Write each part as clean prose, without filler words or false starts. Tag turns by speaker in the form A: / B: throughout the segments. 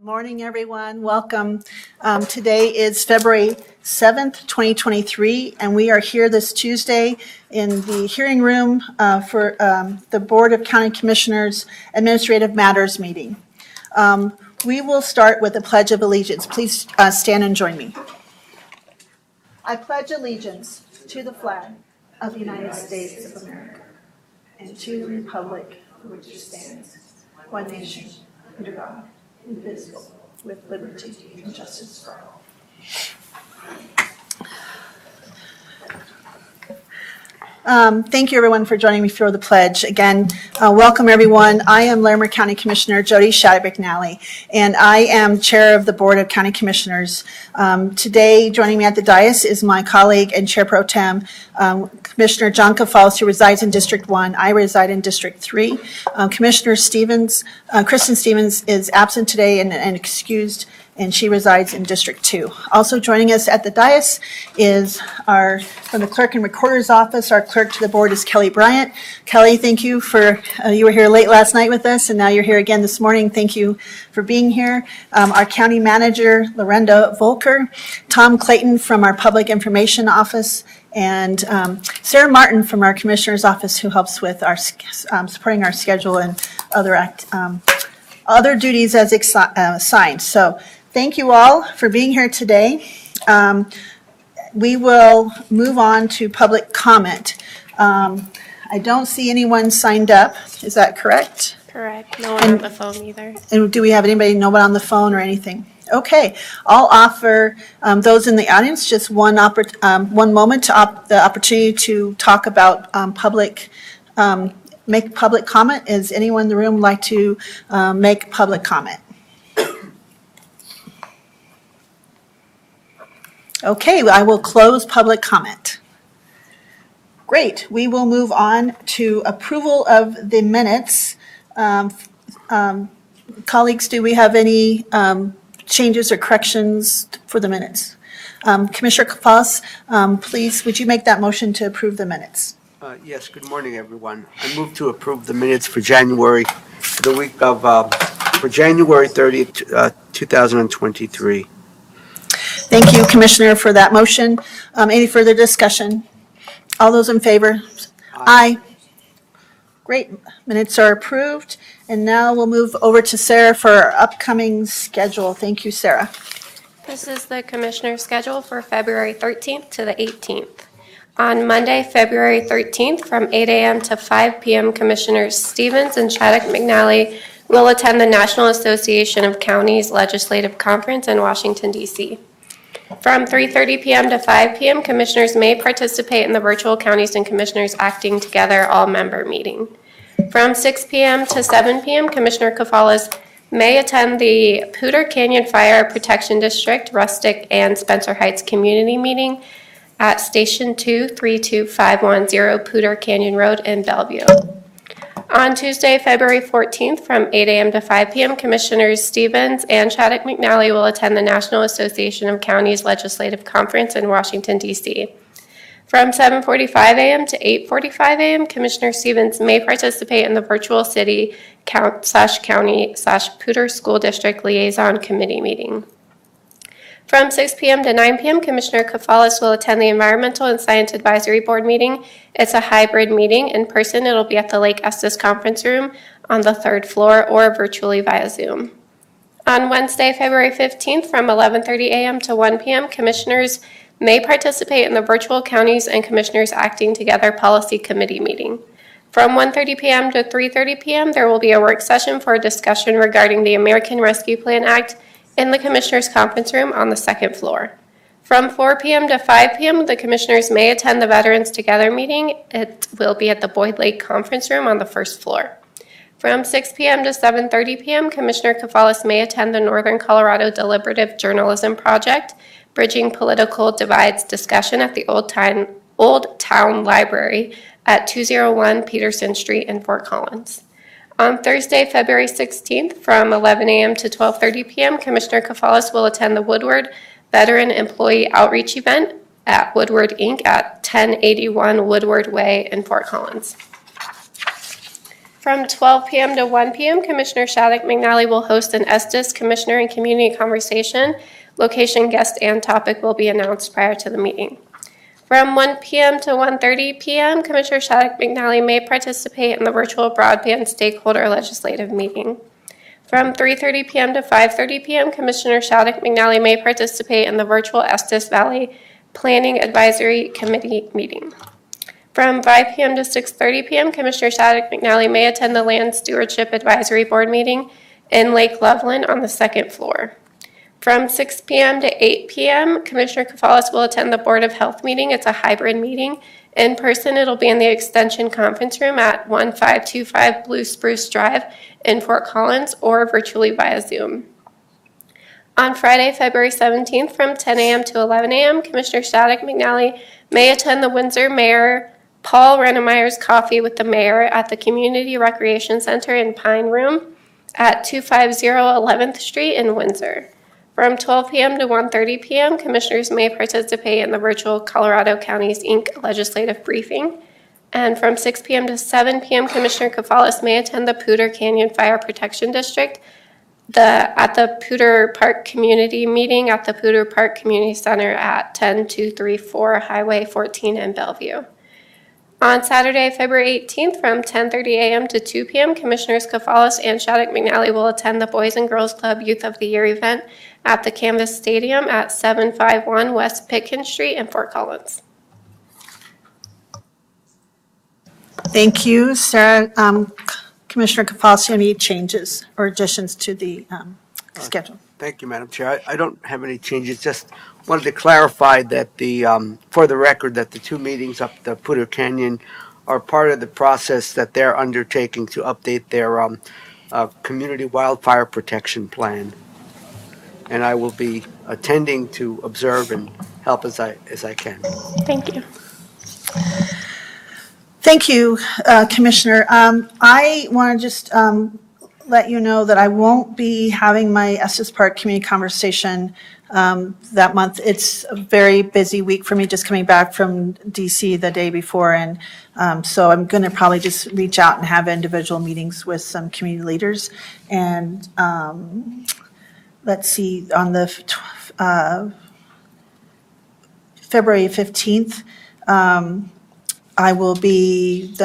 A: Morning, everyone. Welcome. Today is February 7th, 2023, and we are here this Tuesday in the hearing room for the Board of County Commissioners Administrative Matters meeting. We will start with the Pledge of Allegiance. Please stand and join me. I pledge allegiance to the flag of the United States of America and to the republic for which it stands, one nation, under God, indivisible, with liberty and justice for all. Thank you, everyone, for joining me for the pledge. Again, welcome, everyone. I am Larimer County Commissioner Jody Shattuck-McNally, and I am Chair of the Board of County Commissioners. Today, joining me at the dais is my colleague and Chair Pro Tem, Commissioner John Kafalis, who resides in District 1. I reside in District 3. Commissioner Kristen Stevens is absent today and excused, and she resides in District 2. Also joining us at the dais is from the Clerk and Recorder's Office, our clerk to the board is Kelly Bryant. Kelly, thank you for, you were here late last night with us, and now you're here again this morning. Thank you for being here. Our County Manager, Lorenda Volker, Tom Clayton from our Public Information Office, and Sarah Martin from our Commissioner's Office, who helps with our supporting our schedule and other duties as assigned. So thank you all for being here today. We will move on to public comment. I don't see anyone signed up. Is that correct?
B: Correct. No one on the phone either.
A: And do we have nobody on the phone or anything? Okay. I'll offer those in the audience just one moment to the opportunity to talk about make public comment. Is anyone in the room like to make public comment? Okay, I will close public comment. Great, we will move on to approval of the minutes. Colleagues, do we have any changes or corrections for the minutes? Commissioner Kafalis, please, would you make that motion to approve the minutes?
C: Yes, good morning, everyone. I move to approve the minutes for January 30th, 2023.
A: Thank you, Commissioner, for that motion. Any further discussion? All those in favor? Aye. Great, minutes are approved. And now we'll move over to Sarah for our upcoming schedule. Thank you, Sarah.
B: This is the Commissioner's schedule for February 13th to the 18th. On Monday, February 13th, from 8 a.m. to 5 p.m., Commissioners Stevens and Shattuck-McNally will attend the National Association of Counties Legislative Conference in Washington, D.C. From 3:30 p.m. to 5 p.m., Commissioners may participate in the virtual Counties and Commissioners Acting Together all-member meeting. From 6 p.m. to 7 p.m., Commissioner Kafalis may attend the Poudre Canyon Fire Protection District, Rustic, and Spencer Heights Community Meeting at Station 2, 32510 Poudre Canyon Road in Bellevue. On Tuesday, February 14th, from 8 a.m. to 5 p.m., Commissioners Stevens and Shattuck-McNally will attend the National Association of Counties Legislative Conference in Washington, D.C. From 7:45 a.m. to 8:45 a.m., Commissioner Stevens may participate in the virtual city/county/Poudre School District Liaison Committee meeting. From 6 p.m. to 9 p.m., Commissioner Kafalis will attend the Environmental and Science Advisory Board meeting. It's a hybrid meeting. In person, it'll be at the Lake Estes Conference Room on the 3rd floor or virtually via Zoom. On Wednesday, February 15th, from 11:30 a.m. to 1 p.m., Commissioners may participate in the virtual Counties and Commissioners Acting Together Policy Committee meeting. From 1:30 p.m. to 3:30 p.m., there will be a work session for a discussion regarding the American Rescue Plan Act in the Commissioners' Conference Room on the 2nd floor. From 4 p.m. to 5 p.m., the Commissioners may attend the Veterans Together meeting. It will be at the Boyd Lake Conference Room on the 1st floor. From 6 p.m. to 7:30 p.m., Commissioner Kafalis may attend the Northern Colorado Deliberative Journalism Project, Bridging Political Divides discussion at the Old Town Library at 201 Peterson Street in Fort Collins. On Thursday, February 16th, from 11 a.m. to 12:30 p.m., Commissioner Kafalis will attend the Woodward Veteran Employee Outreach Event at Woodward, Inc. at 1081 Woodward Way in Fort Collins. From 12 p.m. to 1 p.m., Commissioner Shattuck McNally will host an Estes Commissioner and Community Conversation. Location, guest, and topic will be announced prior to the meeting. From 1 p.m. to 1:30 p.m., Commissioner Shattuck McNally may participate in the virtual broadband stakeholder legislative meeting. From 3:30 p.m. to 5:30 p.m., Commissioner Shattuck McNally may participate in the virtual Estes Valley Planning Advisory Committee meeting. From 5 p.m. to 6:30 p.m., Commissioner Shattuck McNally may attend the Land Stewardship Advisory Board meeting in Lake Loveland on the second floor. From 6 p.m. to 8 p.m., Commissioner Kafalis will attend the Board of Health meeting. It's a hybrid meeting. In person, it'll be in the Extension Conference Room at 1525 Blue Spruce Drive in Fort Collins, or virtually via Zoom. On Friday, February 17th, from 10 a.m. to 11 a.m., Commissioner Shattuck McNally may attend the Windsor Mayor Paul Rennemeyer's Coffee with the Mayor at the Community Recreation Center in Pine Room at 250 11th Street in Windsor. From 12 p.m. to 1:30 p.m., commissioners may participate in the virtual Colorado Counties, Inc. legislative briefing. And from 6 p.m. to 7 p.m., Commissioner Kafalis may attend the Poudre Canyon Fire Protection District at the Poudre Park Community Meeting at the Poudre Park Community Center at 10234 Highway 14 in Bellevue. On Saturday, February 18th, from 10:30 a.m. to 2 p.m., Commissioners Kafalis and Shattuck McNally will attend the Boys and Girls Club Youth of the Year event at the Canvas Stadium at 751 West Pitkin Street in Fort Collins.
A: Thank you, Sarah. Commissioner Kafalis, any changes or additions to the schedule?
C: Thank you, Madam Chair. I don't have any changes, just wanted to clarify that for the record, that the two meetings up the Poudre Canyon are part of the process that they're undertaking to update their community wildfire protection plan. And I will be attending to observe and help as I can.
B: Thank you.
A: Thank you, Commissioner. I want to just let you know that I won't be having my Estes Park Community Conversation that month. It's a very busy week for me, just coming back from DC the day before, and so I'm going to probably just reach out and have individual meetings with some community leaders. And let's see, on the February 15th, I will be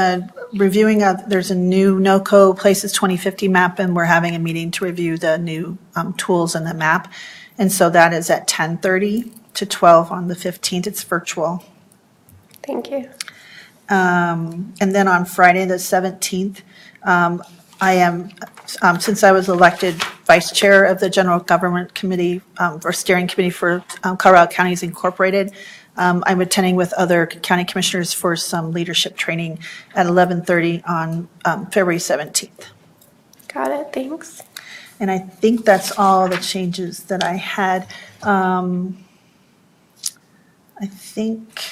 A: reviewing, there's a new NOCO Places 2050 map, and we're having a meeting to review the new tools in the map. And so that is at 10:30 to 12 on the 15th. It's virtual.
B: Thank you.
A: And then on Friday, the 17th, I am, since I was elected vice chair of the General Government Committee, or Steering Committee for Colorado Counties Incorporated, I'm attending with other county commissioners for some leadership training at 11:30 on February 17th.
B: Got it. Thanks.
A: And I think that's all the changes that I had. I think.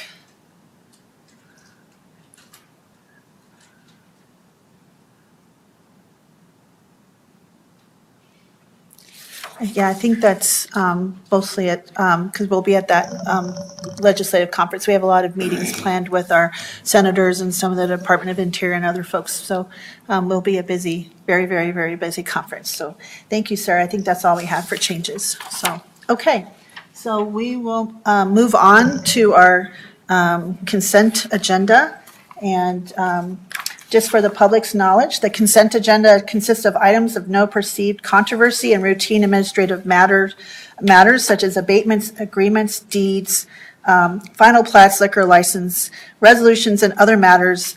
A: Yeah, I think that's mostly it, because we'll be at that legislative conference. We have a lot of meetings planned with our senators and some of the Department of Interior and other folks. So we'll be a busy, very, very, very busy conference. So thank you, Sarah. I think that's all we have for changes. So, okay. So we will move on to our consent agenda. And just for the public's knowledge, the consent agenda consists of items of no perceived controversy and routine administrative matters such as abatements, agreements, deeds, final plats, liquor license, resolutions, and other matters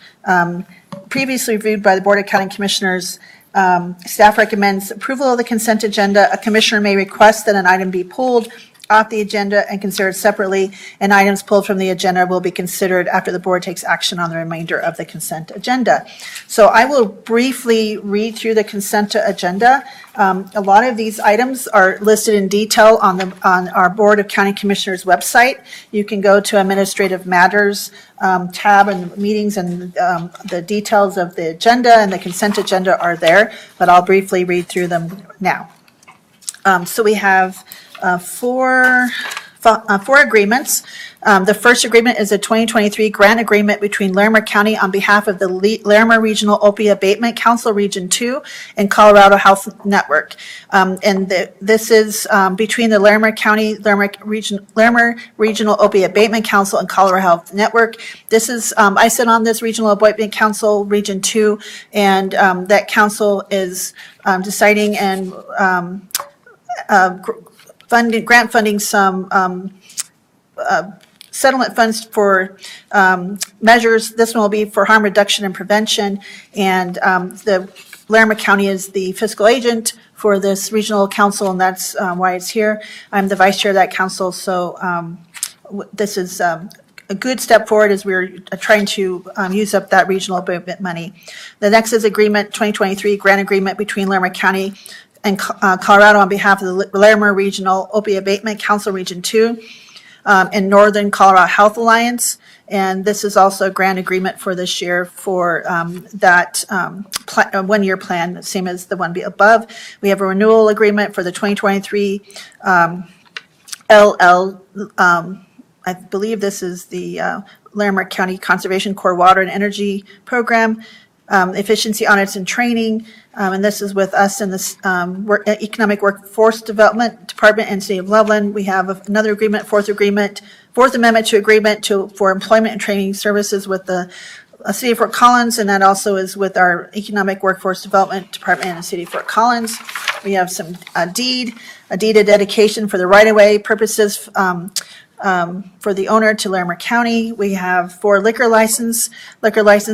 A: previously reviewed by the Board of County Commissioners. Staff recommends approval of the consent agenda. A commissioner may request that an item be pulled off the agenda and considered separately, and items pulled from the agenda will be considered after the board takes action on the remainder of the consent agenda. So I will briefly read through the consent agenda. A lot of these items are listed in detail on our Board of County Commissioners website. You can go to Administrative Matters tab and meetings, and the details of the agenda and the consent agenda are there, but I'll briefly read through them now. So we have four four agreements. The first agreement is a 2023 grant agreement between Larimer County on behalf of the Larimer Regional Opioid Abatement Council Region 2 and Colorado Health Network. This is between the Larimer County, Larimer Regional Opioid Abatement Council and Colorado Health Network. This is, I sit on this Regional Abatement Council Region 2, and that council is deciding and grant funding some settlement funds for measures. This one will be for harm reduction and prevention, and the Larimer County is the fiscal agent for this regional council, and that's why it's here. I'm the vice chair of that council, so this is a good step forward as we're trying to use up that regional abatement money. The next is agreement 2023 grant agreement between Larimer County and Colorado on behalf of the Larimer Regional Opioid Abatement Council Region 2 and Northern Colorado Health Alliance. And this is also a grant agreement for this year for that one-year plan, same as the one above. We have a renewal agreement for the 2023 I believe this is the Larimer County Conservation Corps Water and Energy Program, efficiency audits and training, and this is with us in the Economic Workforce Development Department and City of Loveland. We have another agreement, Fourth Amendment to agreement for employment and training services with the City of Fort Collins, and that also is with our Economic Workforce Development Department and the City of Fort Collins. We have a deed of dedication for the right-of-way purposes for the owner to Larimer County. We have 4 liquor license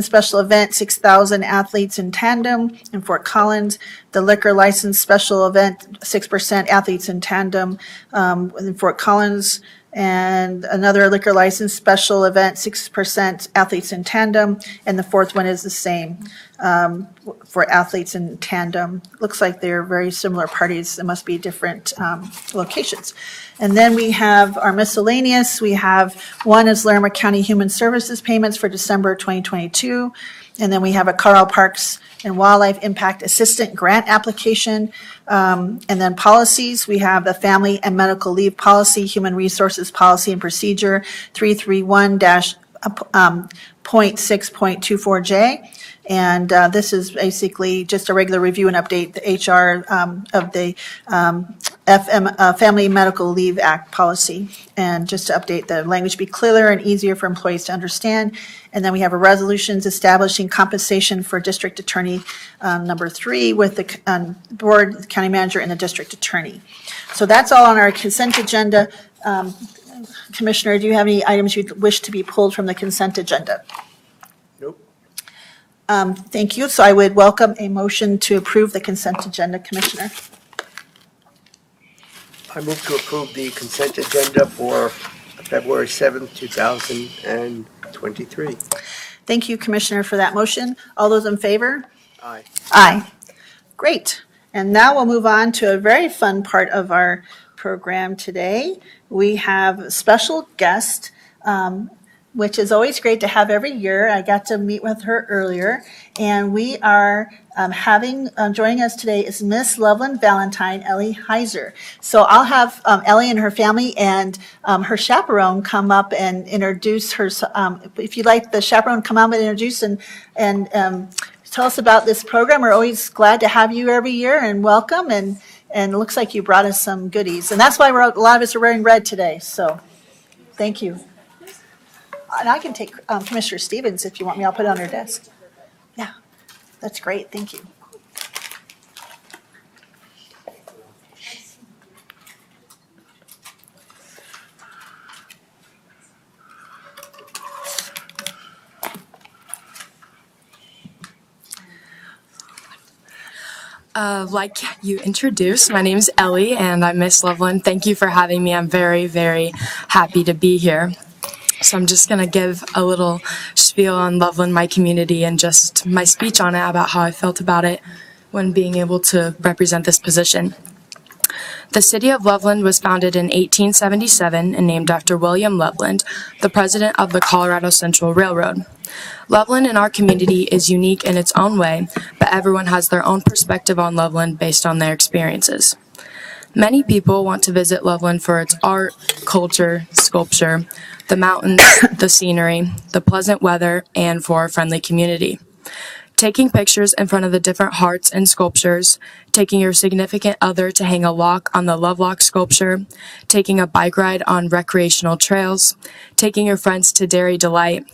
A: special event, 6,000 athletes in tandem in Fort Collins. The liquor license special event, 6% athletes in tandem in Fort Collins. And another liquor license special event, 6% athletes in tandem. And the fourth one is the same for athletes in tandem. Looks like they're very similar parties. It must be different locations. And then we have our miscellaneous. We have one is Larimer County Human Services payments for December 2022. And then we have a Colorado Parks and Wildlife Impact Assistant grant application. And then policies, we have the Family and Medical Leave Policy, Human Resources Policy and Procedure 331-.6.24J. And this is basically just a regular review and update the HR of the Family Medical Leave Act policy. And just to update the language, be clearer and easier for employees to understand. And then we have a resolutions establishing compensation for District Attorney number 3 with the board, the county manager, and the district attorney. So that's all on our consent agenda. Commissioner, do you have any items you'd wish to be pulled from the consent agenda?
C: Nope.
A: Thank you. So I would welcome a motion to approve the consent agenda, Commissioner.
C: I move to approve the consent agenda for February 7th, 2023.
A: Thank you, Commissioner, for that motion. All those in favor?
C: Aye.
A: Aye. Great. And now we'll move on to a very fun part of our program today. We have a special guest, which is always great to have every year. I got to meet with her earlier, and we are joining us today is Miss Loveland Valentine, Ellie Heiser. So I'll have Ellie and her family and her chaperone come up and introduce her. If you'd like the chaperone come up and introduce and tell us about this program. We're always glad to have you every year, and welcome. And it looks like you brought us some goodies, and that's why a lot of us are wearing red today. So thank you. And I can take Commissioner Stevens if you want me. I'll put it on her desk. Yeah, that's great. Thank you.
D: Like you introduced, my name is Ellie, and I'm Miss Loveland. Thank you for having me. I'm very, very happy to be here. So I'm just going to give a little spiel on Loveland, my community, and just my speech on it about how I felt about it when being able to represent this position. The city of Loveland was founded in 1877 and named after William Loveland, the president of the Colorado Central Railroad. Loveland in our community is unique in its own way, but everyone has their own perspective on Loveland based on their experiences. Many people want to visit Loveland for its art, culture, sculpture, the mountains, the scenery, the pleasant weather, and for our friendly community. Taking pictures in front of the different hearts and sculptures, taking your significant other to hang a lock on the Love Lock sculpture, taking a bike ride on recreational trails, taking your friends to Dairy Delight,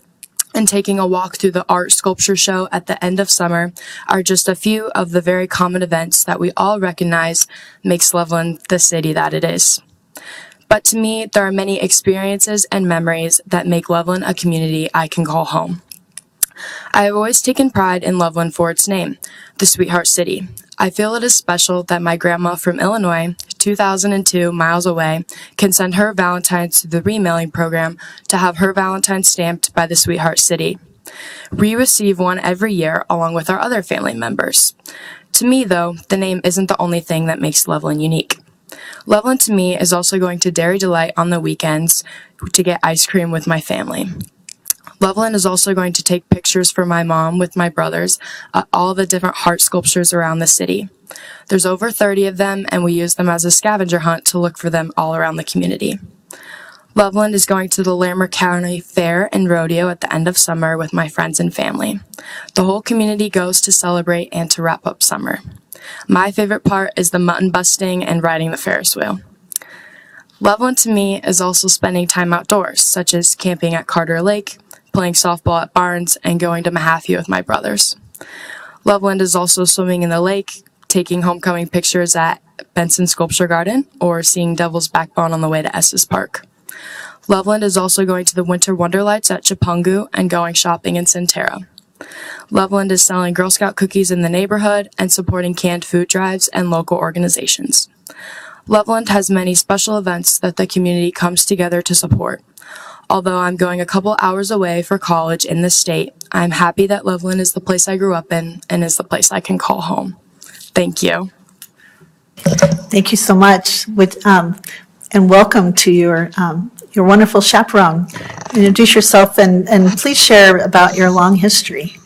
D: and taking a walk through the art sculpture show at the end of summer are just a few of the very common events that we all recognize makes Loveland the city that it is. But to me, there are many experiences and memories that make Loveland a community I can call home. I have always taken pride in Loveland for its name, the Sweetheart City. I feel it is special that my grandma from Illinois, 2,002 miles away, can send her Valentine's to the remailing program to have her Valentine stamped by the Sweetheart City. We receive one every year along with our other family members. To me, though, the name isn't the only thing that makes Loveland unique. Loveland to me is also going to Dairy Delight on the weekends to get ice cream with my family. Loveland is also going to take pictures for my mom with my brothers at all the different heart sculptures around the city. There's over 30 of them, and we use them as a scavenger hunt to look for them all around the community. Loveland is going to the Larimer County Fair and Rodeo at the end of summer with my friends and family. The whole community goes to celebrate and to wrap up summer. My favorite part is the mutton busting and riding the Ferris wheel. Loveland to me is also spending time outdoors, such as camping at Carter Lake, playing softball at Barnes, and going to Mahaffey with my brothers. Loveland is also swimming in the lake, taking homecoming pictures at Benson Sculpture Garden, or seeing Devil's Backbone on the way to Estes Park. Loveland is also going to the Winter Wonderlights at Chipungu and going shopping in Centera. Loveland is selling Girl Scout cookies in the neighborhood and supporting canned food drives and local organizations. Loveland has many special events that the community comes together to support. Although I'm going a couple hours away for college in this state, I'm happy that Loveland is the place I grew up in and is the place I can call home. Thank you.
A: Thank you so much, and welcome to your wonderful chaperone. Introduce yourself and please share about your long history.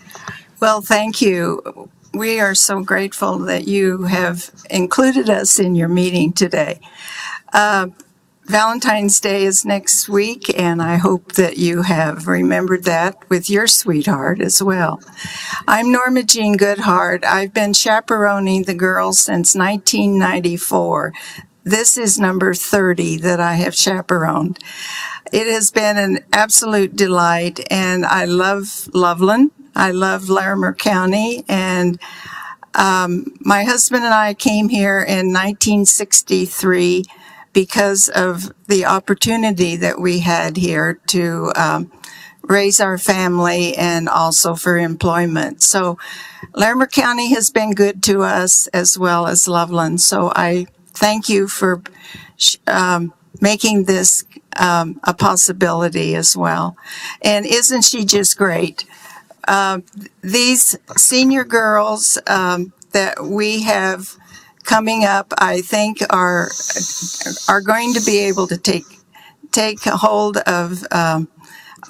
E: Well, thank you. We are so grateful that you have included us in your meeting today. Valentine's Day is next week, and I hope that you have remembered that with your sweetheart as well. I'm Norma Jean Goodhart. I've been chaperoning the girls since 1994. This is number 30 that I have chaperoned. It has been an absolute delight, and I love Loveland. I love Larimer County, and my husband and I came here in 1963 because of the opportunity that we had here to raise our family and also for employment. So Larimer County has been good to us as well as Loveland. So I thank you for making this a possibility as well. And isn't she just great? These senior girls that we have coming up, I think, are going to be able to take a hold of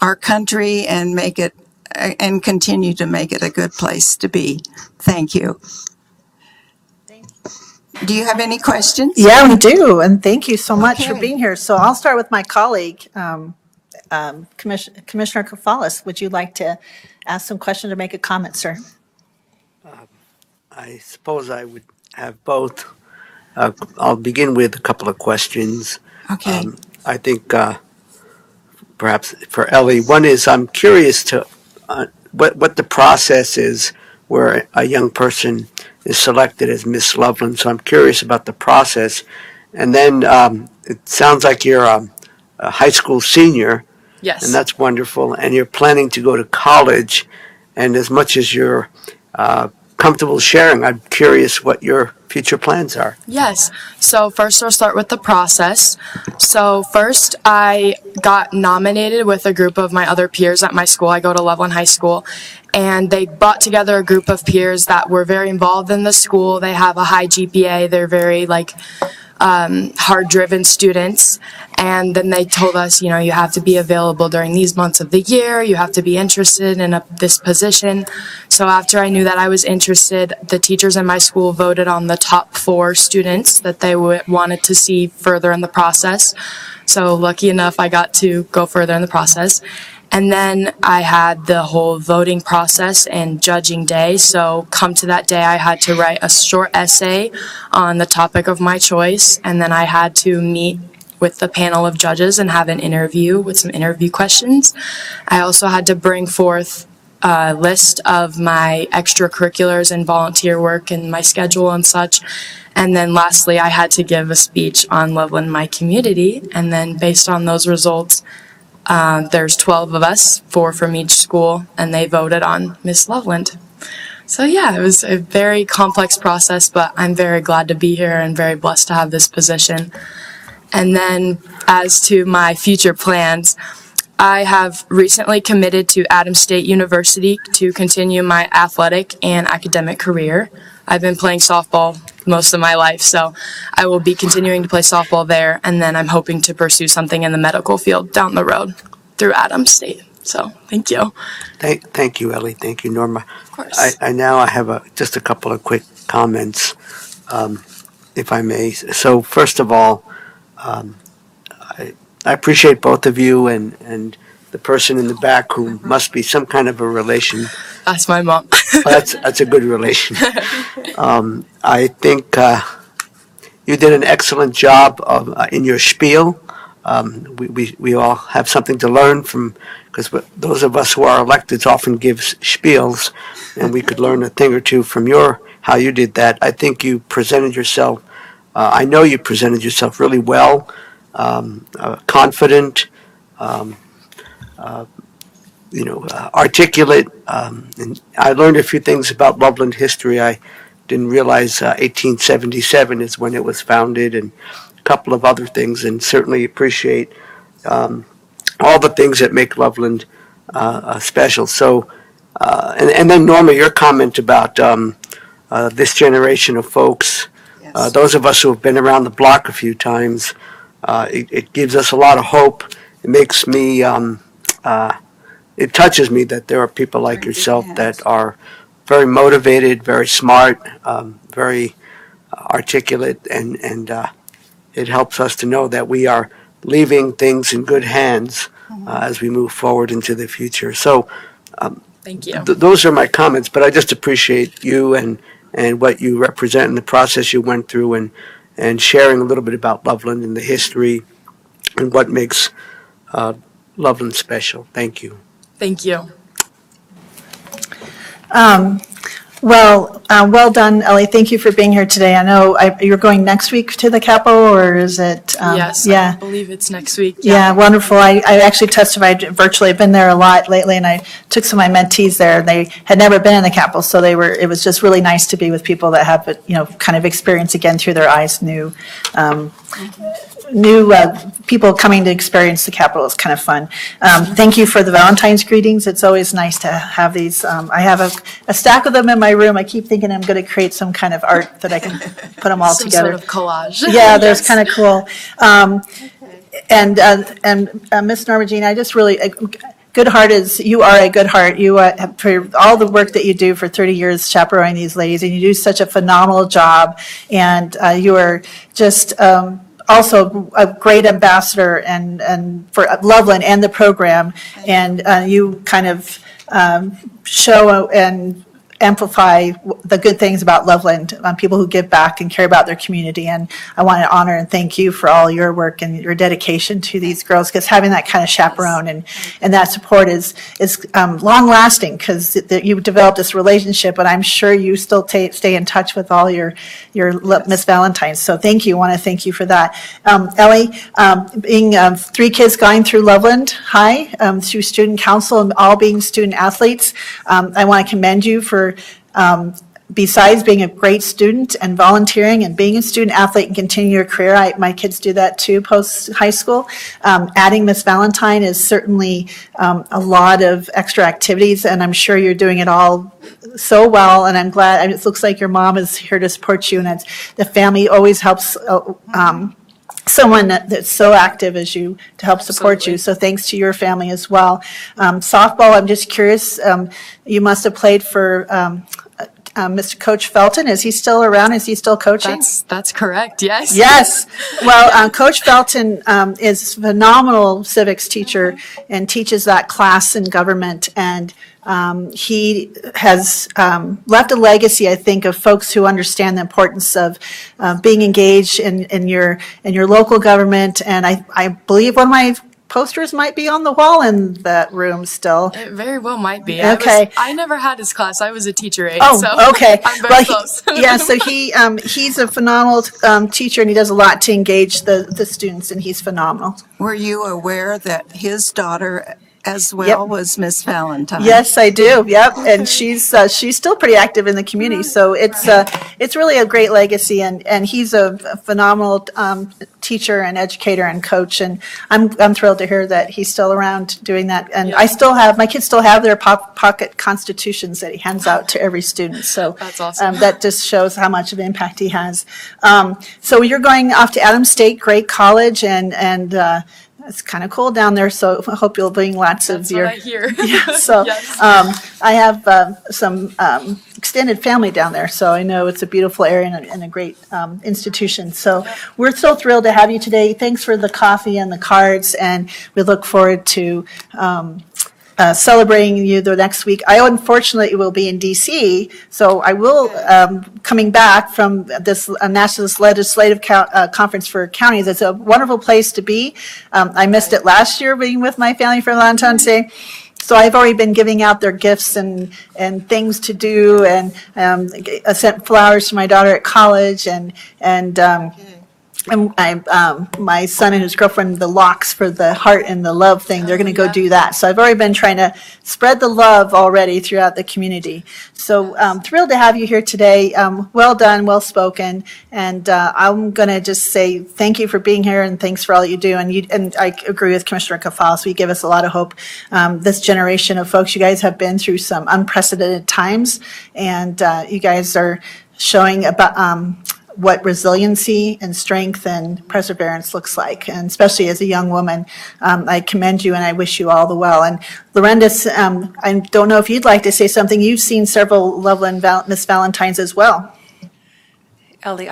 E: our country and make it and continue to make it a good place to be. Thank you. Do you have any questions?
A: Yeah, we do, and thank you so much for
E: Okay.
A: being here. So I'll start with my colleague, Commissioner Kafalis. Would you like to ask some questions or make a comment, sir?
C: I suppose I would have both. I'll begin with a couple of questions.
E: Okay.
C: I think perhaps for Ellie, one is I'm curious to what the process is where a young person is selected as Miss Loveland. So I'm curious about the process. And then it sounds like you're a high school senior,
D: Yes.
C: and that's wonderful. And you're planning to go to college. And as much as you're comfortable sharing, I'm curious what your future plans are.
D: Yes. So first I'll start with the process. So first I got nominated with a group of my other peers at my school. I go to Loveland High School, and they brought together a group of peers that were very involved in the school. They have a high GPA. They're very hard-driven students. And then they told us, you know, you have to be available during these months of the year. You have to be interested in this position. So after I knew that I was interested, the teachers in my school voted on the top 4 students that they wanted to see further in the process. So lucky enough, I got to go further in the process. And then I had the whole voting process and judging day. So come to that day, I had to write a short essay on the topic of my choice. And then I had to meet with the panel of judges and have an interview with some interview questions. I also had to bring forth a list of my extracurriculars and volunteer work and my schedule and such. And then lastly, I had to give a speech on Loveland, my community. And then based on those results, there's 12 of us, 4 from each school, and they voted on Miss Loveland. So yeah, it was a very complex process, but I'm very glad to be here and very blessed to have this position. And then as to my future plans, I have recently committed to Adams State University to continue my athletic and academic career. I've been playing softball most of my life, so I will be continuing to play softball there, and then I'm hoping to pursue something in the medical field down the road through Adams State. So thank you.
C: Thank you, Ellie. Thank you, Norma.
D: Of course.
C: I have just a couple of quick comments, if I may. So first of all, I appreciate both of you and the person in the back who must be some kind of a relation.
D: That's my mom.
C: That's a good relation. I think you did an excellent job in your spiel. We all have something to learn from, because those of us who are electeds often give spiels, and we could learn a thing or two from how you did that. I think you presented yourself. I know you presented yourself really well, confident, articulate. And I learned a few things about Loveland history. I didn't realize 1877 is when it was founded, and a couple of other things, and certainly appreciate all the things that make Loveland special. So, and then Norma, your comment about this generation of folks,
E: Yes.
C: those of us who have been around the block a few times, it gives us a lot of hope. It makes me, it touches me that there are people like yourself that are very motivated, very smart, very articulate, and it helps us to know that we are leaving things in good hands as we move forward into the future. So
D: Thank you.
C: those are my comments, but I just appreciate you and what you represent in the process you went through, and sharing a little bit about Loveland and the history and what makes Loveland special. Thank you.
D: Thank you.
A: Well done, Ellie. Thank you for being here today. I know you're going next week to the Capitol, or is it?
D: Yes,
A: Yeah.
D: I believe it's next week.
A: Yeah, wonderful. I actually testified virtually. I've been there a lot lately, and I took some of my mentees there, and they had never been in the Capitol, so it was just really nice to be with people that have, kind of experience again through their eyes, new people coming to experience the Capitol. Is kind of fun. Thank you for the Valentine's greetings. It's always nice to have these. I have a stack of them in my room. I keep thinking I'm going to create some kind of art that I can put them all
D: Some
A: together.
D: sort of collage.
A: Yeah, there's kind of cool. And Miss Norma Jean, I just really, good heart you are a good heart. You for all the work that you do for 30 years chaperoning these ladies, and you do such a phenomenal job. And you are just also a great ambassador and for Loveland and the program. And you kind of show and amplify the good things about Loveland, people who give back and care about their community. And I want to honor and thank you for all your work and your dedication to these girls, because having that kind of chaperone and that support is long lasting, because you've developed this relationship, and I'm sure you still stay in touch with all your Miss Valentines. So thank you. I want to thank you for that. Ellie, being 3 kids going through Loveland High, through student council and all being student athletes, I want to commend you for besides being a great student and volunteering and being a student athlete and continue your career, my kids do that too post high school. Adding Miss Valentine is certainly a lot of extra activities, and I'm sure you're doing it all so well. And I'm glad. It looks like your mom is here to support you, and the family always helps. Someone that's so active as you to help support you.
D: Absolutely.
A: So thanks to your family as well. Softball, I'm just curious, you must have played for Mr. Coach Felton. Is he still around? Is he still coaching?
D: That's correct. Yes.
A: Yes. Well, Coach Felton is a phenomenal civics teacher and teaches that class in government. And he has left a legacy, I think, of folks who understand the importance of being engaged in your local government. And I believe one of my posters might be on the wall in that room still.
D: It very well might be.
A: Okay.
D: I never had his class. I was a teacher aide.
A: Oh,
D: so
A: okay.
D: I'm very
A: Well,
D: close.
A: yeah, so he's a phenomenal teacher, and he does a lot to engage the students, and he's phenomenal.
E: Were you aware that his daughter as well was Miss Valentine?
A: Yes, I do. Yep, and she's still pretty active in the community. So it's really a great legacy, and he's a phenomenal teacher and educator and coach. And I'm thrilled to hear that he's still around doing that. And I still have my kids still have their pocket constitutions that he hands out to every student. So
D: That's awesome.
A: that just shows how much of an impact he has. So you're going off to Adams State, great college, and it's kind of cool down there, so I hope you'll bring lots
D: That's
A: of your.
D: what I hear.
A: Yeah, so
D: Yes.
A: I have some extended family down there, so I know it's a beautiful area and a great institution. So we're so thrilled to have you today. Thanks for the coffee and the cards, and we look forward to celebrating you the next week. I unfortunately will be in DC, so I will coming back from this national legislative conference for counties. It's a wonderful place to be. I missed it last year being with my family for Valentine's Day. So I've already been giving out their gifts and things to do, and I sent flowers to my daughter at college, and my son and his girlfriend, the locks for the heart and the love thing, they're going to go do that. So I've already been trying to spread the love already throughout the community. So thrilled to have you here today. Well done, well spoken. And I'm going to just say thank you for being here and thanks for all that you do. And I agree with Commissioner Kafalis. You give us a lot of hope. This generation of folks, you guys have been through some unprecedented times, and you guys are showing about what resiliency and strength and perseverance looks like, and especially as a young woman. I commend you and I wish you all the well. And Lorenda's, I don't know if you'd like to say something. You've seen several Loveland Miss Valentines as well.
F: Ellie,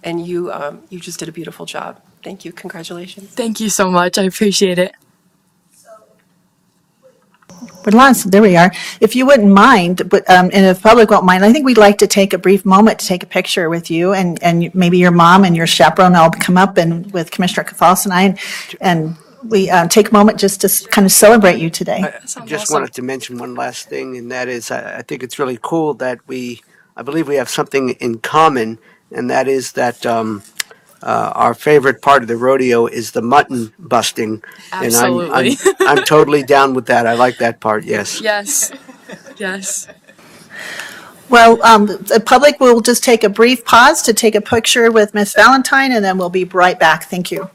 F: and you just did a beautiful job. Thank you. Congratulations.
D: Thank you so much. I appreciate it.
A: But Lance, there we are. If you wouldn't mind, but and if the public won't mind, I think we'd like to take a brief moment to take a picture with you and maybe your mom and your chaperone. I'll come up and with Commissioner Kafalis and I, and we take a moment just to kind of celebrate you today.
C: I just wanted to mention one last thing, and that is I think it's really cool that I believe we have something in common, and that is that our favorite part of the rodeo is the mutton busting.
D: Absolutely.
C: And I'm totally down with that. I like that part, yes.
D: Yes. Yes.
A: Well, the public will just take a brief pause to take a picture with Miss Valentine, and then we'll be right back. Thank you.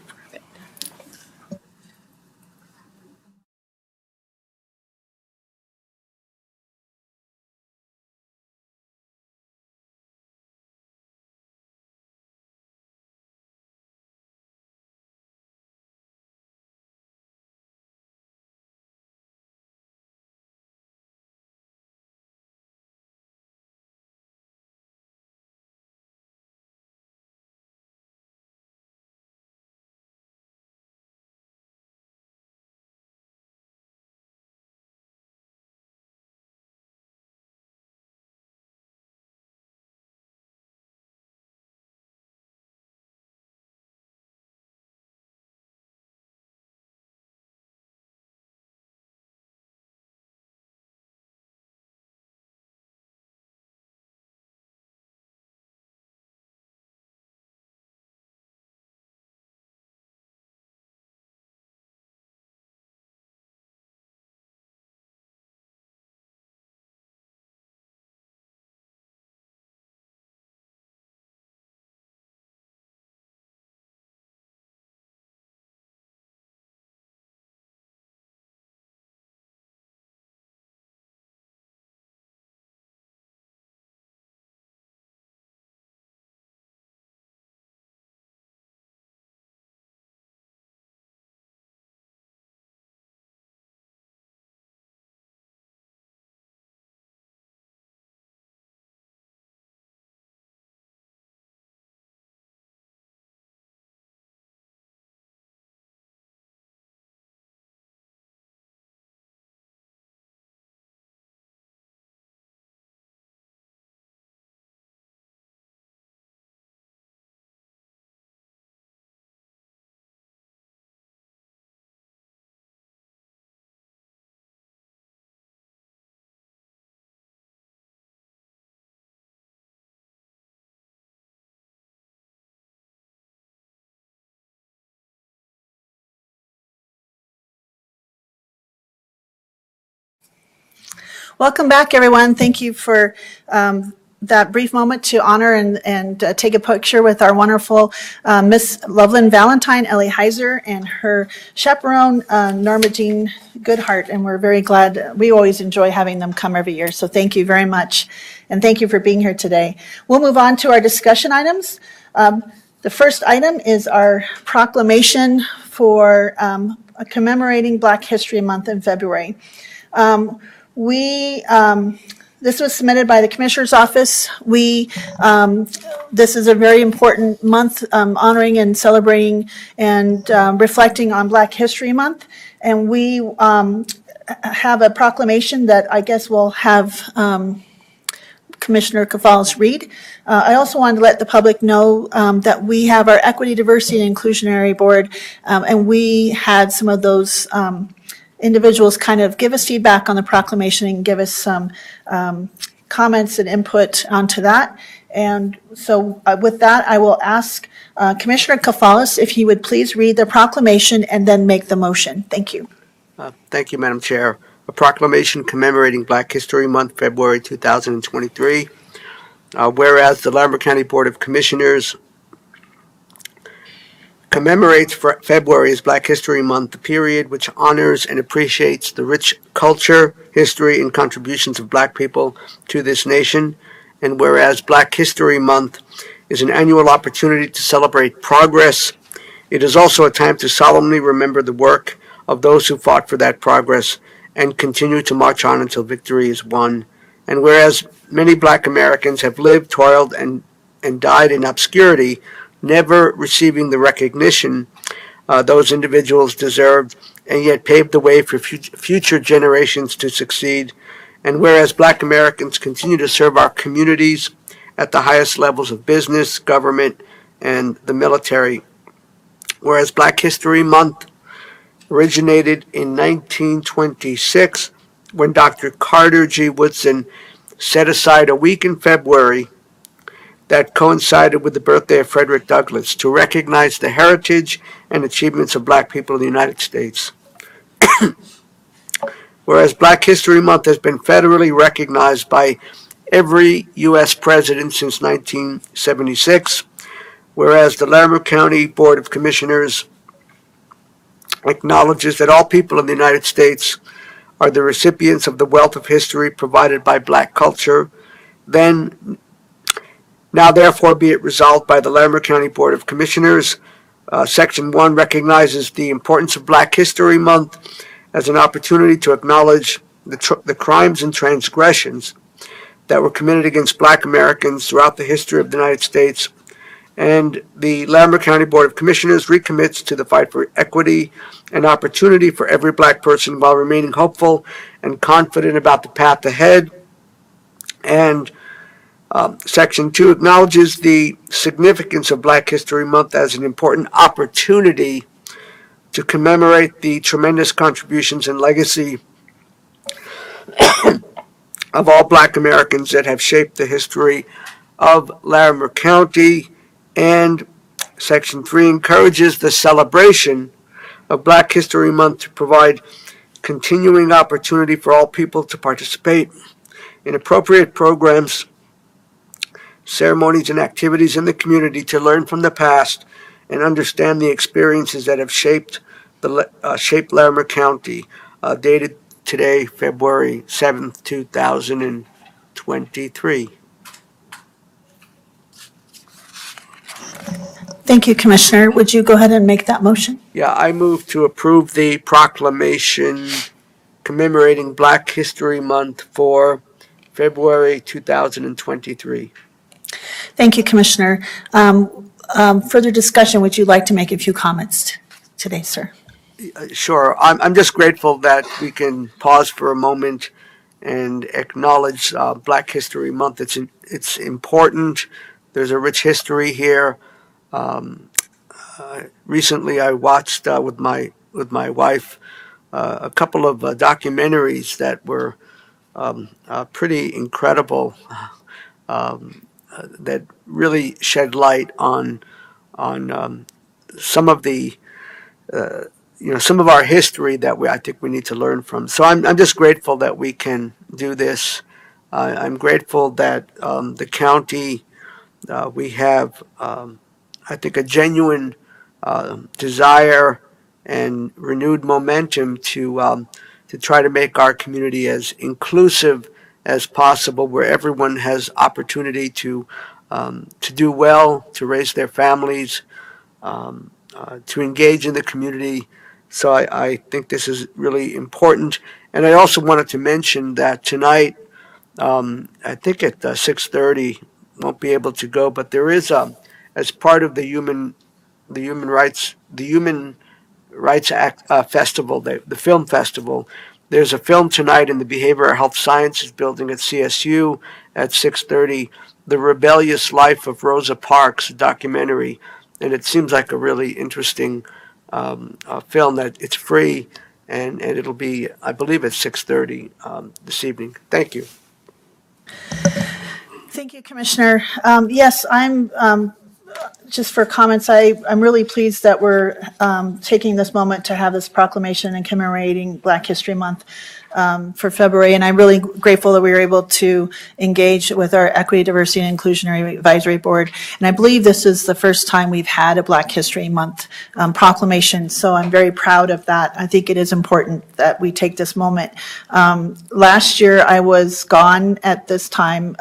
A: Welcome back, everyone. Thank you for that brief moment to honor and take a picture with our wonderful Miss Loveland Valentine, Ellie Heiser, and her chaperone, Norma Jean Goodhart. And we're very glad. We always enjoy having them come every year. So thank you very much. And thank you for being here today. We'll move on to our discussion items. The first item is our proclamation for commemorating Black History Month in February. This was submitted by the Commissioner's Office. This is a very important month honoring and celebrating and reflecting on Black History Month. And we have a proclamation that I guess we'll have Commissioner Cafalas read. I also wanted to let the public know that we have our Equity, Diversity, and Inclusionary Board, and we had some of those individuals kind of give us feedback on the proclamation and give us some comments and input onto that. And so with that, I will ask Commissioner Cafalas if he would please read the proclamation and then make the motion. Thank you.
C: Thank you, Madam Chair. A proclamation commemorating Black History Month, February 2023. Whereas the Larimer County Board of Commissioners commemorates February as Black History Month, the period which honors and appreciates the rich culture, history, and contributions of Black people to this nation. And whereas Black History Month is an annual opportunity to celebrate progress, it is also a time to solemnly remember the work of those who fought for that progress and continue to march on until victory is won. And whereas many Black Americans have lived, toiled, and died in obscurity, never receiving the recognition those individuals deserved, and yet paved the way for future generations to succeed. And whereas Black Americans continue to serve our communities at the highest levels of business, government, and the military. Whereas Black History Month originated in 1926 when Dr. Carter G. Woodson set aside a week in February that coincided with the birthday of Frederick Douglass to recognize the heritage and achievements of Black people in the United States. Whereas Black History Month has been federally recognized by every U.S. president since 1976, whereas the Larimer County Board of Commissioners acknowledges that all people in the United States are the recipients of the wealth of history provided by Black culture, then now therefore be it resolved by the Larimer County Board of Commissioners. Section 1 recognizes the importance of Black History Month as an opportunity to acknowledge the crimes and transgressions that were committed against Black Americans throughout the history of the United States. And the Larimer County Board of Commissioners recommits to the fight for equity and opportunity for every Black person while remaining hopeful and confident about the path ahead. And Section 2 acknowledges the significance of Black History Month as an important opportunity to commemorate the tremendous contributions and legacy of all Black Americans that have shaped the history of Larimer County. And Section 3 encourages the celebration of Black History Month to provide continuing opportunity for all people to participate in appropriate programs, ceremonies, and activities in the community to learn from the past and understand the experiences that have shaped Larimer County. Dated today, February 7th, 2023.
A: Thank you, Commissioner. Would you go ahead and make that motion?
C: Yeah, I move to approve the proclamation commemorating Black History Month for February 2023.
A: Thank you, Commissioner. Further discussion, would you like to make a few comments today, sir?
C: Sure. I'm just grateful that we can pause for a moment and acknowledge Black History Month. It's important. There's a rich history here. Recently, I watched with my wife a couple of documentaries that were pretty incredible. That really shed light on some of the some of our history that I think we need to learn from. So I'm just grateful that we can do this. I'm grateful that the county, we have, I think, a genuine desire and renewed momentum to try to make our community as inclusive as possible, where everyone has opportunity to do well, to raise their families, to engage in the community. So I think this is really important. And I also wanted to mention that tonight, I think at 6:30, won't be able to go, but there is as part of the Human Rights Act festival, the film festival. There's a film tonight in the Behavioral Health Sciences building at CSU at 6:30. The Rebellious Life of Rosa Parks, a documentary, and it seems like a really interesting film. That it's free, and it'll be, I believe, at 6:30 this evening. Thank you.
A: Thank you, Commissioner. Yes, just for comments, I'm really pleased that we're taking this moment to have this proclamation and commemorating Black History Month for February. And I'm really grateful that we were able to engage with our Equity, Diversity, and Inclusionary Advisory Board. And I believe this is the first time we've had a Black History Month proclamation. So I'm very proud of that. I think it is important that we take this moment. Last year, I was gone at this time,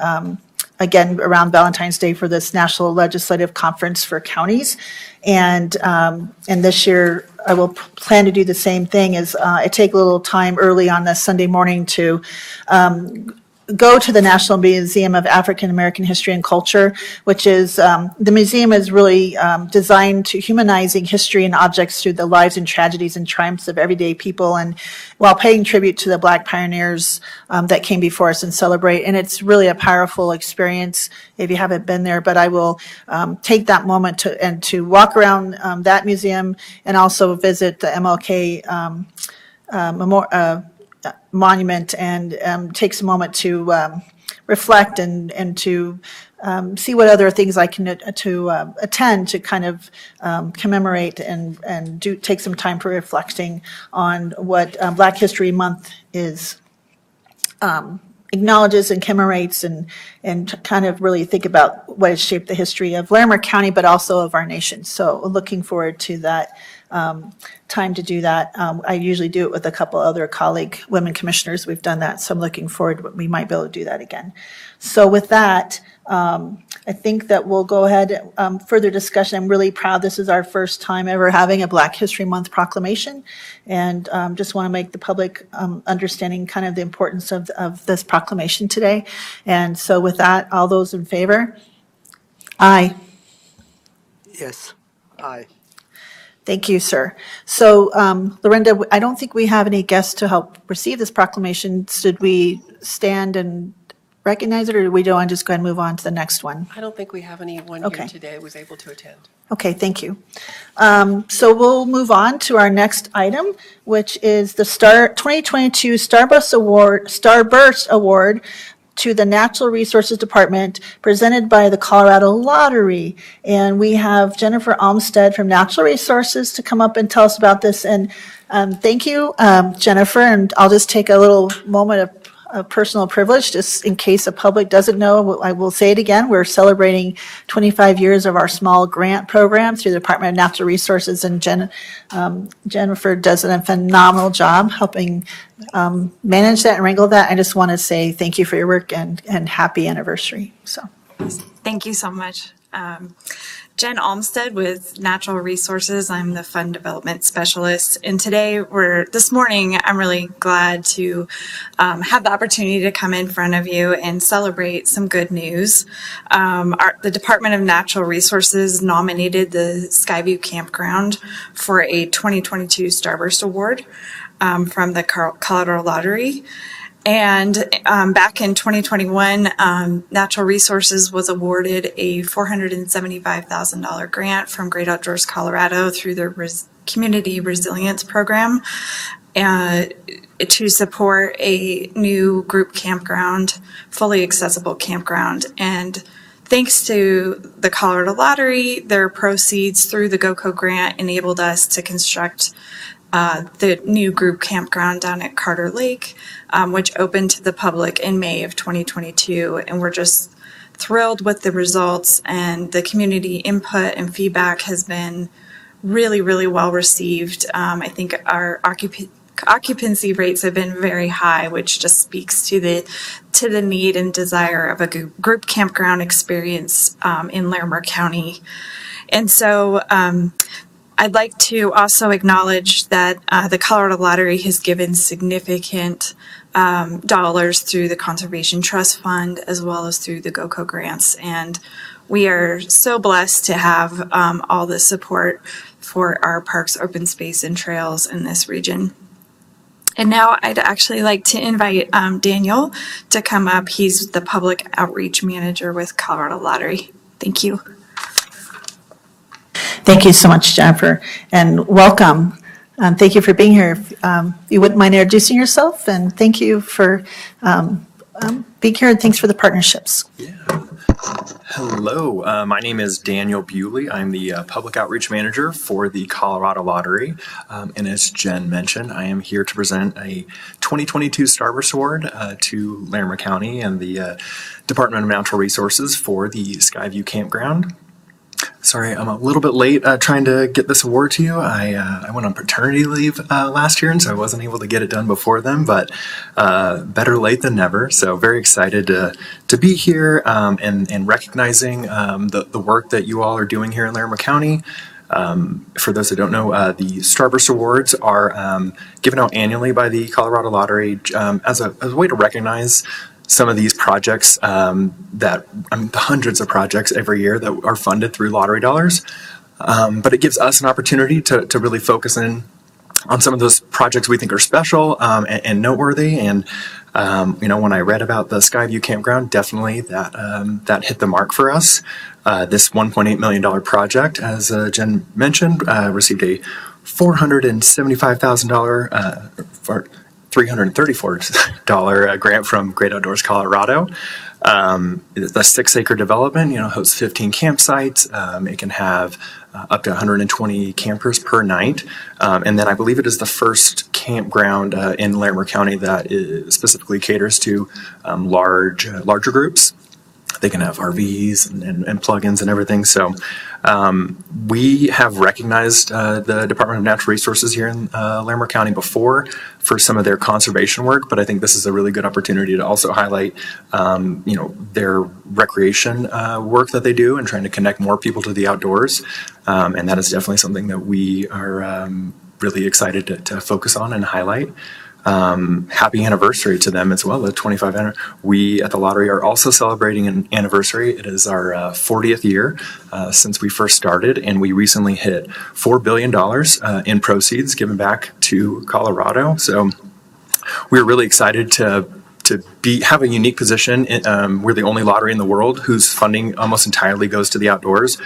A: again, around Valentine's Day for this National Legislative Conference for counties. And this year, I will plan to do the same thing. I take a little time early on this Sunday morning to go to the National Museum of African American History and Culture, which is, the museum is really designed to humanizing history and objects through the lives and tragedies and triumphs of everyday people, and while paying tribute to the Black pioneers that came before us and celebrate. And it's really a powerful experience if you haven't been there, but I will take that moment to walk around that museum and also visit the MLK monument and takes a moment to reflect and to see what other things I can attend to kind of commemorate and take some time for reflecting on what Black History Month is. Acknowledges and commemorates and kind of really think about what has shaped the history of Larimer County, but also of our nation. So looking forward to that time to do that. I usually do it with a couple other colleague women commissioners. We've done that, so I'm looking forward. We might be able to do that again. So with that, I think that we'll go ahead, further discussion. I'm really proud. This is our first time ever having a Black History Month proclamation, and just want to make the public understanding kind of the importance of this proclamation today. And so with that, all those in favor? Aye.
C: Yes. Aye.
A: Thank you, sir. So, Lorinda, I don't think we have any guests to help receive this proclamation. Should we stand and recognize it, or do we want to just go ahead and move on to the next one?
F: I don't think we have anyone
A: Okay.
F: here today who was able to attend.
A: Okay, thank you. So we'll move on to our next item, which is the 2022 Starburst Award to the Natural Resources Department, presented by the Colorado Lottery. And we have Jennifer Olmstead from Natural Resources to come up and tell us about this. And thank you, Jennifer. And I'll just take a little moment of personal privilege, just in case the public doesn't know. I will say it again. We're celebrating 25 years of our small grant program through the Department of Natural Resources, and Jennifer does a phenomenal job helping manage that and wrangle that. I just want to say thank you for your work and happy anniversary. So,
G: thank you so much. Jen Olmstead with Natural Resources. I'm the Fund Development Specialist. And this morning, I'm really glad to have the opportunity to come in front of you and celebrate some good news. The Department of Natural Resources nominated the Skyview Campground for a 2022 Starburst Award from the Colorado Lottery. And back in 2021, Natural Resources was awarded a $475,000 grant from Great Outdoors Colorado through their Community Resilience Program to support a new group campground, fully accessible campground. And thanks to the Colorado Lottery, their proceeds through the GOCO grant enabled us to construct the new group campground down at Carter Lake, which opened to the public in May of 2022. And we're just thrilled with the results, and the community input and feedback has been really, really well received. I think our occupancy rates have been very high, which just speaks to the need and desire of a group campground experience in Larimer County. And so I'd like to also acknowledge that the Colorado Lottery has given significant dollars through the Conservation Trust Fund as well as through the GOCO grants. And we are so blessed to have all the support for our parks, open space, and trails in this region. And now I'd actually like to invite Daniel to come up. He's the Public Outreach Manager with Colorado Lottery. Thank you.
A: Thank you so much, Jennifer, and welcome. Thank you for being here. If you wouldn't mind introducing yourself, and thank you for being here, and thanks for the partnerships.
H: Hello, my name is Daniel Bewley. I'm the Public Outreach Manager for the Colorado Lottery. And as Jen mentioned, I am here to present a 2022 Starburst Award to Larimer County and the Department of Natural Resources for the Skyview Campground. Sorry, I'm a little bit late trying to get this award to you. I went on paternity leave last year, and so I wasn't able to get it done before then, but better late than never. So very excited to be here and recognizing the work that you all are doing here in Larimer County. For those that don't know, the Starburst Awards are given out annually by the Colorado Lottery as a way to recognize some of these projects the hundreds of projects every year that are funded through lottery dollars. But it gives us an opportunity to really focus in on some of those projects we think are special and noteworthy. And, when I read about the Skyview Campground, definitely that hit the mark for us. This $1.8 million project, as Jen mentioned, received a $475,000 $334 grant from Great Outdoors Colorado. It's a 6-acre development, hosts 15 campsites. It can have up to 120 campers per night. And then I believe it is the first campground in Larimer County that specifically caters to larger groups. They can have RVs and plugins and everything. So we have recognized the Department of Natural Resources here in Larimer County before for some of their conservation work, but I think this is a really good opportunity to also highlight, their recreation work that they do and trying to connect more people to the outdoors. And that is definitely something that we are really excited to focus on and highlight. Happy anniversary to them as well, the 25th. We at the Lottery are also celebrating an anniversary. It is our 40th year since we first started, and we recently hit $4 billion in proceeds given back to Colorado. So we're really excited to have a unique position. We're the only lottery in the world whose funding almost entirely goes to the outdoors.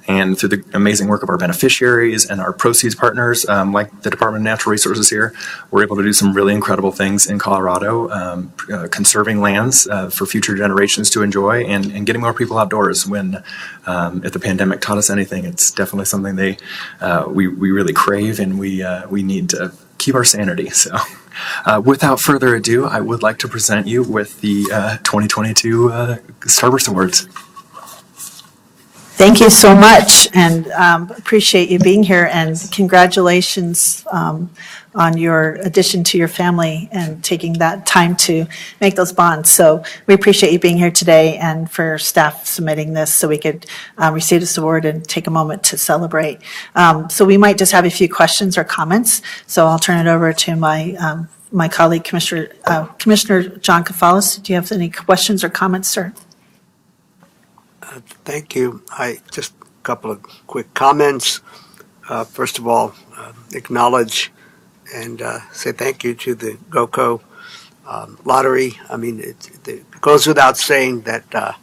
H: And through the amazing work of our beneficiaries and our proceeds partners, like the Department of Natural Resources here, we're able to do some really incredible things in Colorado, conserving lands for future generations to enjoy and getting more people outdoors. When if the pandemic taught us anything, it's definitely something we really crave, and we need to keep our sanity. So without further ado, I would like to present you with the 2022 Starburst Awards.
A: Thank you so much, and appreciate you being here, and congratulations on your addition to your family and taking that time to make those bonds. So we appreciate you being here today, and for staff submitting this so we could receive this award and take a moment to celebrate. So we might just have a few questions or comments. So I'll turn it over to my colleague, Commissioner John Kafalis. Do you have any questions or comments, sir?
C: Thank you. Just a couple of quick comments. First of all, acknowledge and say thank you to the GOCO Lottery. I mean, it goes without saying that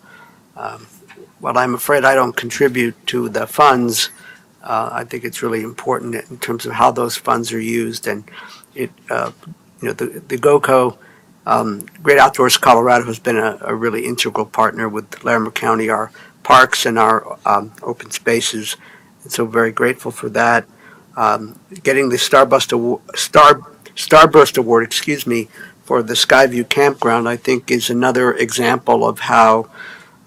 C: while I'm afraid I don't contribute to the funds, I think it's really important in terms of how those funds are used. And the GOCO, Great Outdoors Colorado, has been a really integral partner with Larimer County, our parks and our open spaces, and so very grateful for that. getting the Starburst Award, excuse me, for the Skyview Campground, I think is another example of how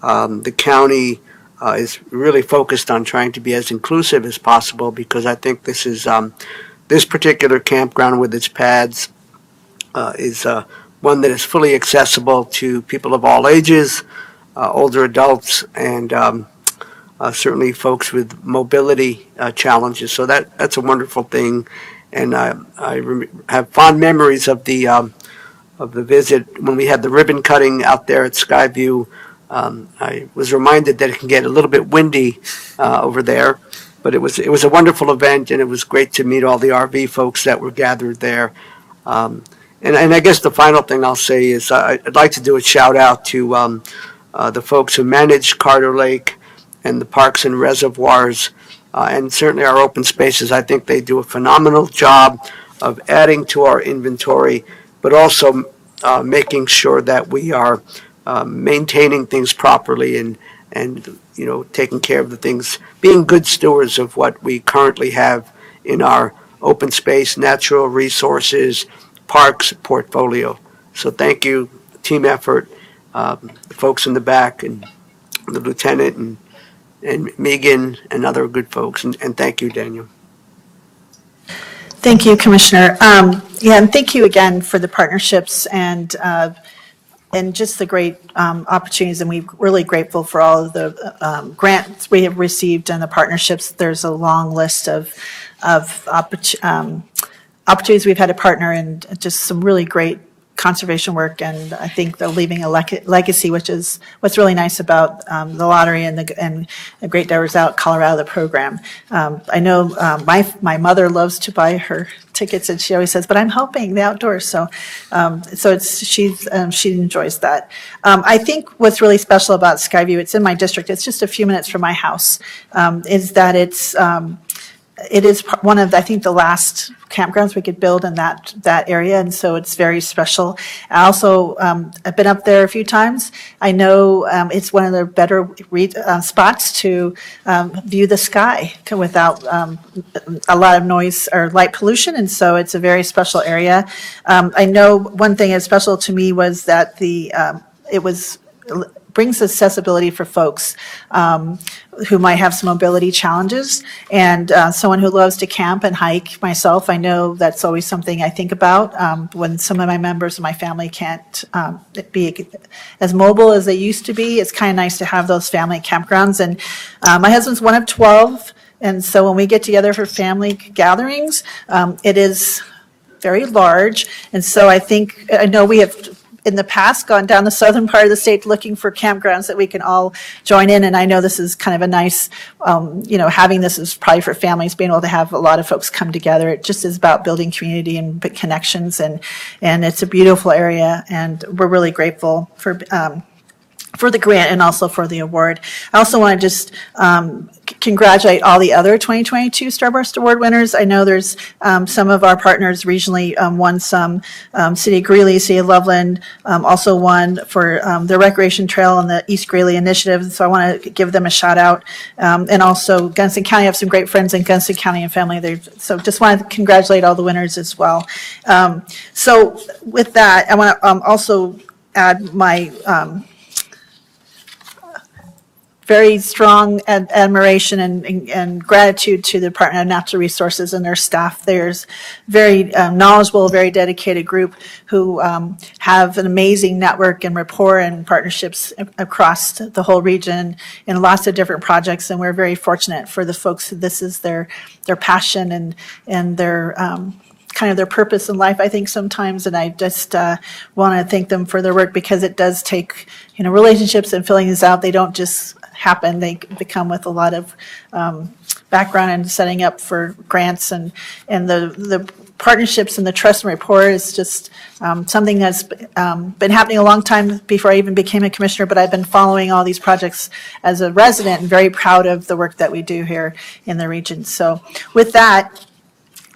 C: the county is really focused on trying to be as inclusive as possible, because I think this is this particular campground with its pads is one that is fully accessible to people of all ages, older adults, and certainly folks with mobility challenges. So that's a wonderful thing, and have fond memories of the visit when we had the ribbon cutting out there at Skyview. I was reminded that it can get a little bit windy over there, but it was a wonderful event, and it was great to meet all the RV folks that were gathered there. And I guess the final thing I'll say is I'd like to do a shout out to the folks who manage Carter Lake and the parks and reservoirs, and certainly our open spaces. I think they do a phenomenal job of adding to our inventory, but also making sure that we are maintaining things properly and taking care of the things, being good stewards of what we currently have in our open space, natural resources, parks portfolio. So thank you, team effort, the folks in the back, and the lieutenant, and Megan, and other good folks. And thank you, Daniel.
A: Thank you, Commissioner. And thank you again for the partnerships and just the great opportunities. And we're really grateful for all of the grants we have received and the partnerships. There's a long list of opportunities we've had to partner in, just some really great conservation work, and I think they're leaving a legacy, which is what's really nice about the lottery and the Great Divers Out Colorado, the program. I know my mother loves to buy her tickets, and she always says, "But I'm helping the outdoors." So she enjoys that. I think what's really special about Skyview, it's in my district. It's just a few minutes from my house. Is that it is one of, I think, the last campgrounds we could build in that area, and so it's very special. I also, I've been up there a few times. I know it's one of the better spots to view the sky without a lot of noise or light pollution, and so it's a very special area. I know one thing that's special to me was that brings accessibility for folks who might have some mobility challenges. And someone who loves to camp and hike myself, I know that's always something I think about when some of my members of my family can't be as mobile as they used to be. It's kind of nice to have those family campgrounds. And my husband's one of 12. And so when we get together for family gatherings, it is very large. And so I know we have in the past gone down the southern part of the state looking for campgrounds that we can all join in. And I know this is kind of a nice, having this is probably for families, being able to have a lot of folks come together. It just is about building community and connections, and it's a beautiful area, and we're really grateful for the grant and also for the award. I also want to just congratulate all the other 2022 Starburst Award winners. I know there's some of our partners regionally won some. City of Greeley, City of Loveland also won for the Recreation Trail and the East Greeley Initiative. So I want to give them a shout out. And also Gunnison County, I have some great friends in Gunnison County and family there. So just want to congratulate all the winners as well. So with that, I want to also add my very strong admiration and gratitude to the Department of Natural Resources and their staff. There's very knowledgeable, very dedicated group who have an amazing network and rapport and partnerships across the whole region in lots of different projects. And we're very fortunate for the folks who this is their passion and their kind of their purpose in life, I think, sometimes. And I just want to thank them for their work, because it does take, relationships and filling these out. They don't just happen. They come with a lot of background and setting up for grants, and the partnerships and the trust and rapport is just something that's been happening a long time before I even became a commissioner, but I've been following all these projects as a resident and very proud of the work that we do here in the region. So with that,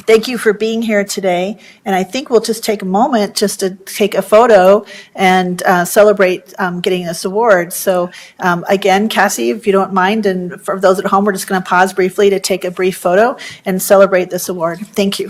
A: thank you for being here today. And I think we'll just take a moment just to take a photo and celebrate getting this award. So again, Cassie, if you don't mind, and for those at home, we're just going to pause briefly to take a brief photo and celebrate this award. Thank you.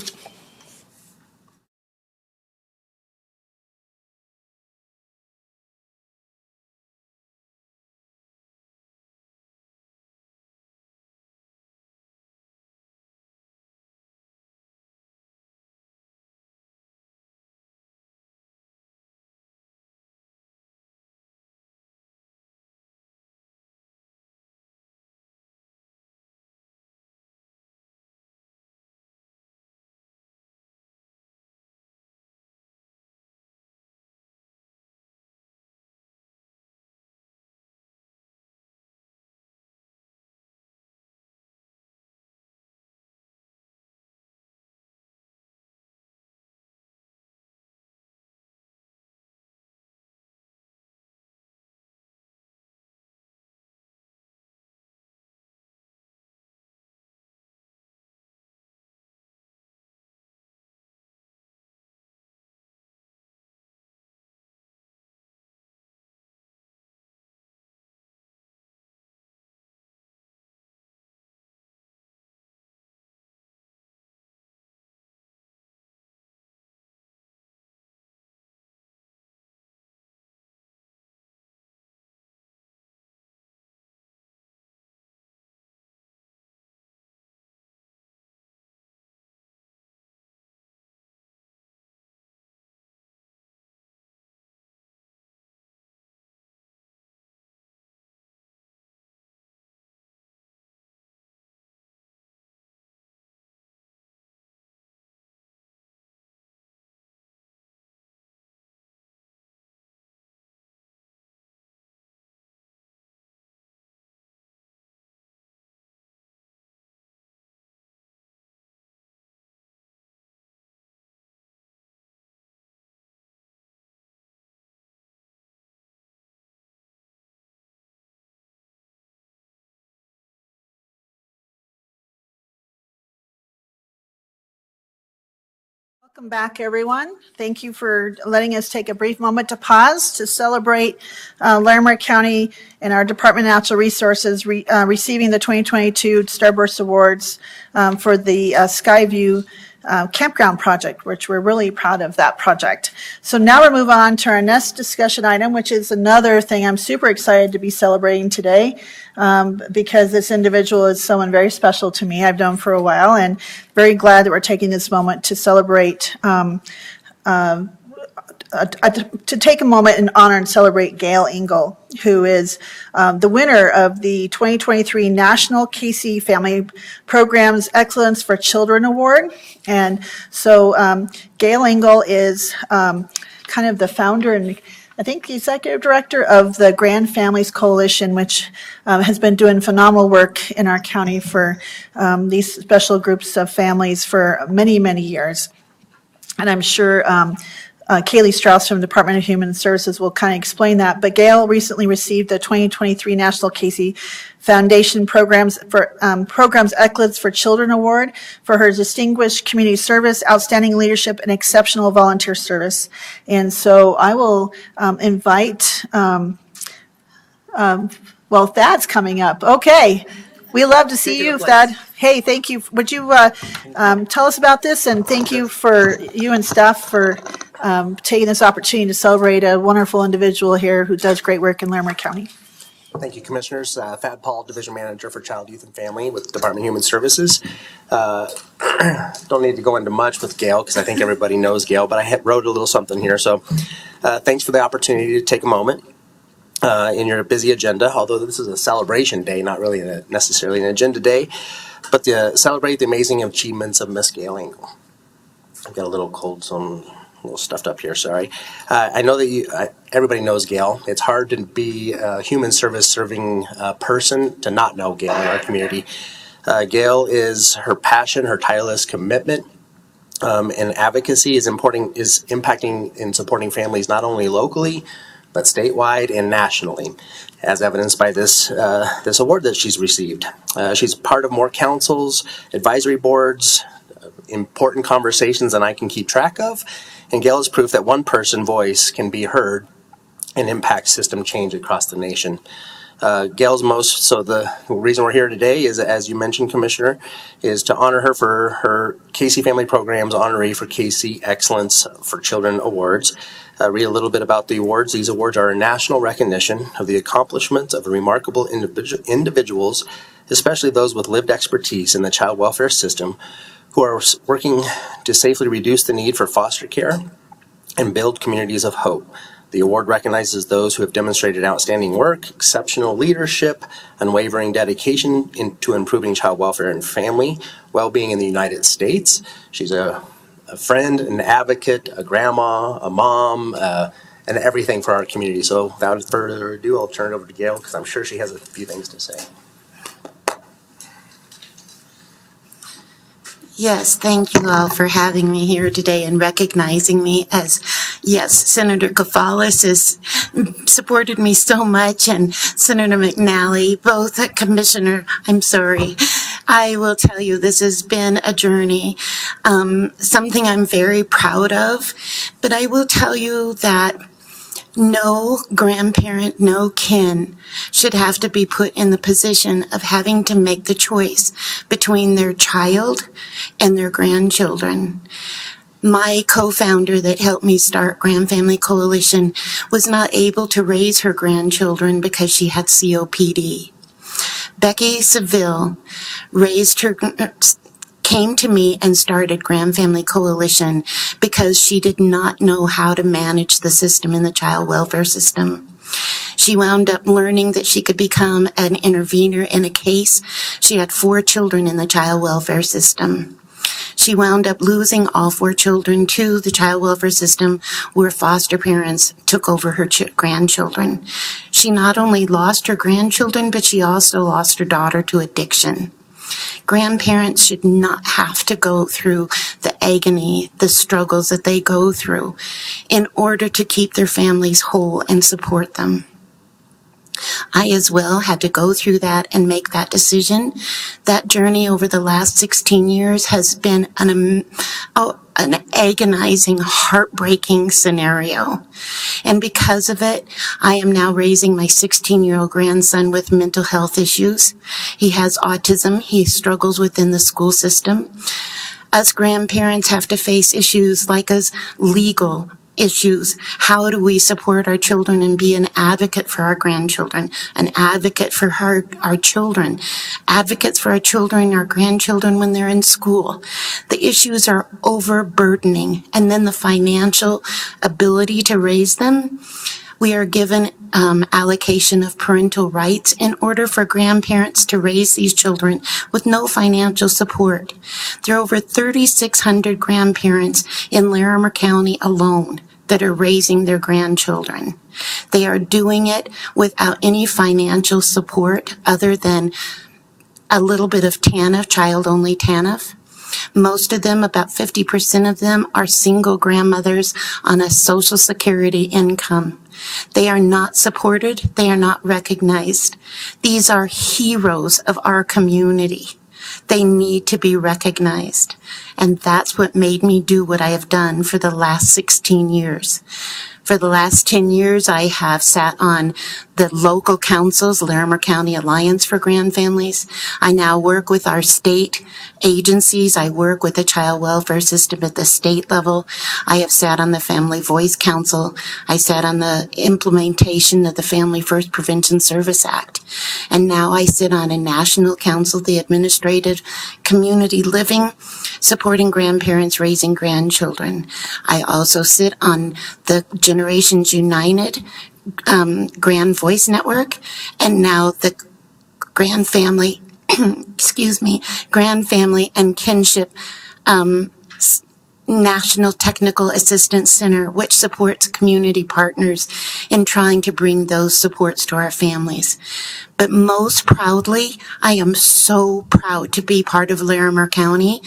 A: Welcome back, everyone. Thank you for letting us take a brief moment to pause to celebrate Larimer County and our Department of Natural Resources receiving the 2022 Starburst Awards for the Skyview campground project, which we're really proud of that project. So now we'll move on to our next discussion item, which is another thing I'm super excited to be celebrating today because this individual is someone very special to me. I've known for a while and very glad that we're taking this moment to celebrate to take a moment and honor and celebrate Gail Engel, who is the winner of the 2023 National Casey Family Programs Excellence for Children Award. And so Gail Engel is kind of the founder and I think the executive director of the Grand Families Coalition, which has been doing phenomenal work in our county for these special groups of families for many, many years. And I'm sure Kaylee Strauss from the Department of Human Services will kind of explain that. But Gail recently received the 2023 National Casey Foundation Programs Excellence for Children Award for her distinguished community service, outstanding leadership, and exceptional volunteer service. And so I will invite, well, Thad's coming up. Okay. We love to see you, Thad. Hey, thank you. Would you tell us about this? And thank you for you and staff for taking this opportunity to celebrate a wonderful individual here who does great work in Larimer County.
I: Thank you, Commissioners. Thad Paul, Division Manager for Child, Youth, and Family with the Department of Human Services. Don't need to go into much with Gail because I think everybody knows Gail, but I wrote a little something here. So thanks for the opportunity to take a moment in your busy agenda, although this is a celebration day, not really necessarily an agenda day, but to celebrate the amazing achievements of Miss Gail Engel. I've got a little cold, so I'm a little stuffed up here, sorry. I know that everybody knows Gail. It's hard to be a human service serving person to not know Gail in our community. Gail is her passion, her tireless commitment, and advocacy is impacting and supporting families not only locally, but statewide and nationally, as evidenced by this award that she's received. She's part of more councils, advisory boards, important conversations than I can keep track of. And Gail is proof that one person's voice can be heard and impact system change across the nation. So the reason we're here today is, as you mentioned, Commissioner, is to honor her for her Casey Family Programs honoree for Casey Excellence for Children Awards. Read a little bit about the awards. These awards are a national recognition of the accomplishments of remarkable individuals, especially those with lived expertise in the child welfare system, who are working to safely reduce the need for foster care and build communities of hope. The award recognizes those who have demonstrated outstanding work, exceptional leadership, unwavering dedication to improving child welfare and family well-being in the United States. She's a friend, an advocate, a grandma, a mom, and everything for our community. So without further ado, I'll turn it over to Gail because I'm sure she has a few things to say.
J: Yes, thank you all for having me here today and recognizing me as, yes, Senator Kafalis has supported me so much, and Senator McNally, both I will tell you this has been a journey, something I'm very proud of, but I will tell you that no grandparent, no kin should have to be put in the position of having to make the choice between their child and their grandchildren. My co-founder that helped me start Grand Family Coalition was not able to raise her grandchildren because she had COPD. Becky Seville came to me and started Grand Family Coalition because she did not know how to manage the system in the child welfare system. She wound up learning that she could become an intervener in a case. She had 4 children in the child welfare system. She wound up losing all 4 children to the child welfare system, where foster parents took over her grandchildren. She not only lost her grandchildren, but she also lost her daughter to addiction. Grandparents should not have to go through the agony, the struggles that they go through in order to keep their families whole and support them. I as well had to go through that and make that decision. That journey over the last 16 years has been an agonizing, heartbreaking scenario. And because of it, I am now raising my 16-year-old grandson with mental health issues. He has autism. He struggles within the school system. Us grandparents have to face issues like legal issues. How do we support our children and be an advocate for our grandchildren, an advocate for our children, advocates for our children, our grandchildren when they're in school? The issues are overburdening. And then the financial ability to raise them. We are given allocation of parental rights in order for grandparents to raise these children with no financial support. There are over 3,600 grandparents in Larimer County alone that are raising their grandchildren. They are doing it without any financial support other than a little bit of TANF, child-only TANF. Most of them, about 50% of them, are single grandmothers on a Social Security income. They are not supported. They are not recognized. These are heroes of our community. They need to be recognized. And that's what made me do what I have done for the last 16 years. For the last 10 years, I have sat on the local councils, Larimer County Alliance for Grand Families. I now work with our state agencies. I work with the child welfare system at the state level. I have sat on the Family Voice Council. I sat on the implementation of the Family First Prevention Service Act. And now I sit on a national council, the Administrative Community Living, supporting grandparents raising grandchildren. I also sit on the Generations United Grand Voice Network, and now the Grand Family, Grand Family and Kinship National Technical Assistance Center, which supports community partners in trying to bring those supports to our families. But most proudly, I am so proud to be part of Larimer County.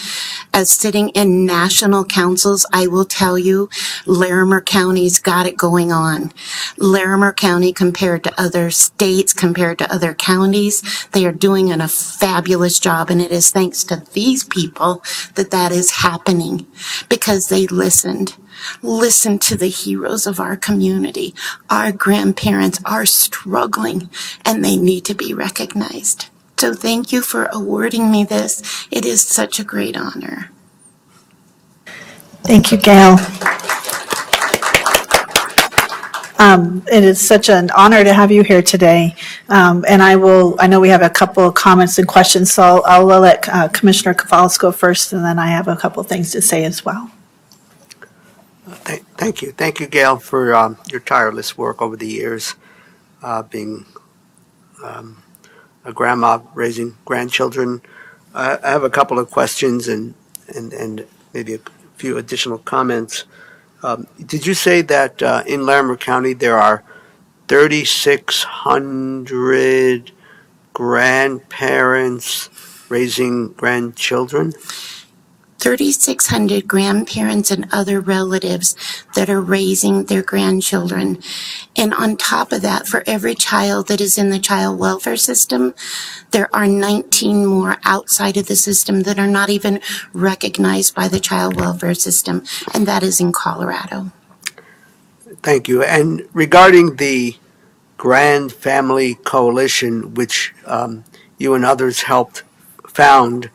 J: As sitting in national councils, I will tell you, Larimer County's got it going on. Larimer County, compared to other states, compared to other counties, they are doing a fabulous job, and it is thanks to these people that is happening, because they listened. Listen to the heroes of our community. Our grandparents are struggling, and they need to be recognized. So thank you for awarding me this. It is such a great honor.
A: Thank you, Gail. It is such an honor to have you here today. And I know we have a couple of comments and questions, so I'll let Commissioner Cafalas go first, and then I have a couple of things to say as well.
C: Thank you. Thank you, Gail, for your tireless work over the years, being a grandma, raising grandchildren. I have a couple of questions and maybe a few additional comments. Did you say that in Larimer County there are 3,600 grandparents raising grandchildren?
J: 3,600 grandparents and other relatives that are raising their grandchildren. And on top of that, for every child that is in the child welfare system, there are 19 more outside of the system that are not even recognized by the child welfare system, and that is in Colorado.
C: Thank you. And regarding the Grand Family Coalition, which you and others helped found,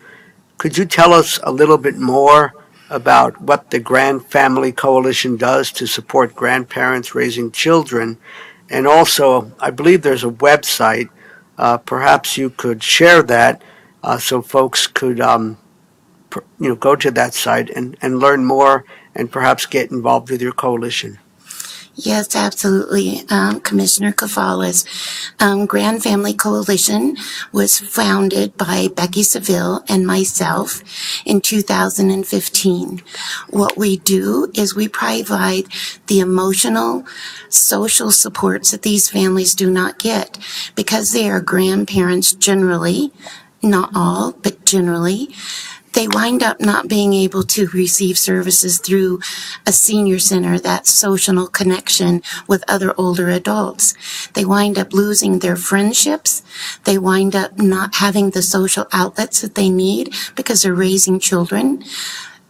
C: could you tell us a little bit more about what the Grand Family Coalition does to support grandparents raising children? And also, I believe there's a website. Perhaps you could share that so folks could go to that site and learn more and perhaps get involved with your coalition.
J: Yes, absolutely, Commissioner Cafalas. Grand Family Coalition was founded by Becky Seville and myself in 2015. What we do is we provide the emotional, social supports that these families do not get, because they are grandparents generally, not all, but generally. They wind up not being able to receive services through a senior center, that social connection with other older adults. They wind up losing their friendships. They wind up not having the social outlets that they need because they're raising children.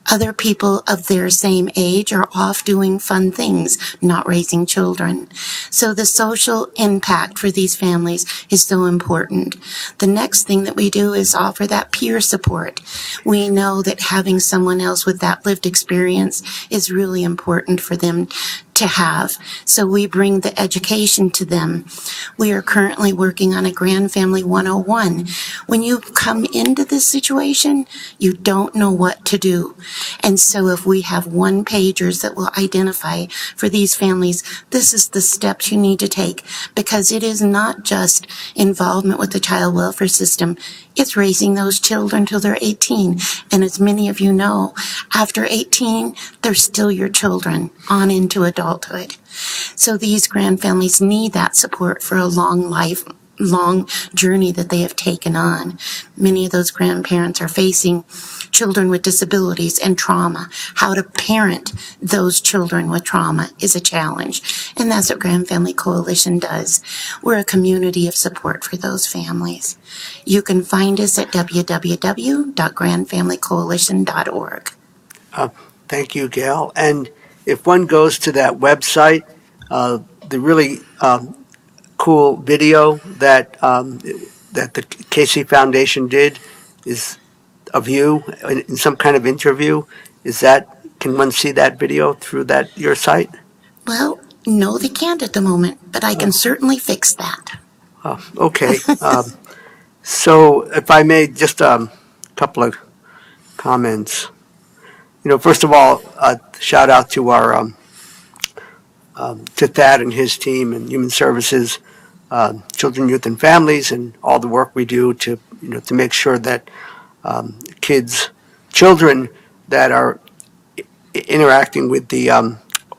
J: Other people of their same age are off doing fun things, not raising children. So the social impact for these families is so important. The next thing that we do is offer that peer support. We know that having someone else with that lived experience is really important for them to have. So we bring the education to them. We are currently working on a Grand Family 101. When you come into this situation, you don't know what to do. And so if we have one-pagers that will identify for these families, this is the steps you need to take, because it is not just involvement with the child welfare system. It's raising those children till they're 18. And as many of you know, after 18, they're still your children on into adulthood. So these grand families need that support for a long journey that they have taken on. Many of those grandparents are facing children with disabilities and trauma. How to parent those children with trauma is a challenge. And that's what Grand Family Coalition does. We're a community of support for those families. You can find us at www.grandfamilycoalition.org.
C: Thank you, Gail. And if one goes to that website, the really cool video that the Casey Foundation did is of you in some kind of interview. Can one see that video through your site?
J: Well, no, they can't at the moment, but I can certainly fix that.
C: Okay. So if I may, just a couple of comments. First of all, shout out to our to Thad and his team and Human Services, Children, Youth, and Families, and all the work we do to make sure that children that are interacting with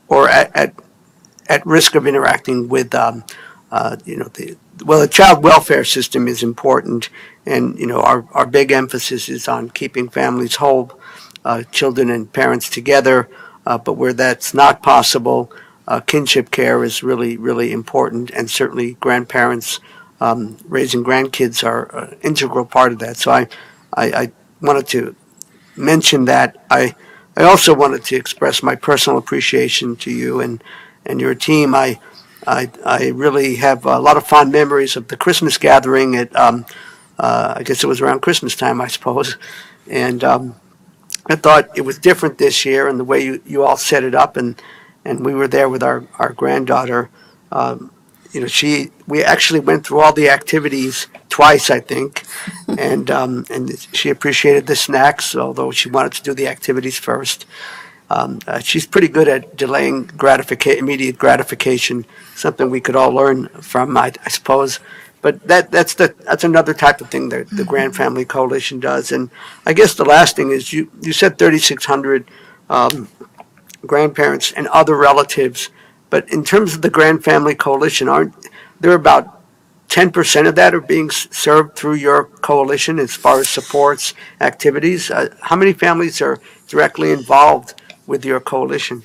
C: or at risk of interacting with the child welfare system is important, and our big emphasis is on keeping families whole, children and parents together. But where that's not possible, kinship care is really, really important, and certainly grandparents raising grandkids are an integral part of that. So I wanted to mention that. I also wanted to express my personal appreciation to you and your team. I really have a lot of fond memories of the Christmas gathering at, I guess it was around Christmas time, I suppose. And I thought it was different this year and the way you all set it up. And we were there with our granddaughter. We actually went through all the activities twice, I think. And she appreciated the snacks, although she wanted to do the activities first. She's pretty good at delaying immediate gratification, something we could all learn from, I suppose. But that's another type of thing that the Grand Family Coalition does. And I guess the last thing is you said 3,600 grandparents and other relatives, but in terms of the Grand Family Coalition, aren't there about 10% of that are being served through your coalition as far as supports, activities? How many families are directly involved with your coalition?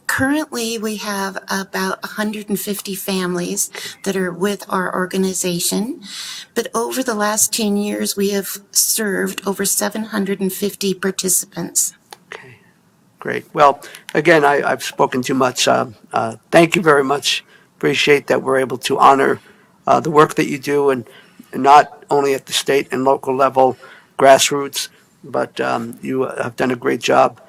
J: Currently, we have about 150 families that are with our organization, but over the last 10 years, we have served over 750 participants.
C: Okay, great. Well, again, I've spoken too much. Thank you very much. Appreciate that we're able to honor the work that you do, and not only at the state and local level, grassroots, but you have done a great job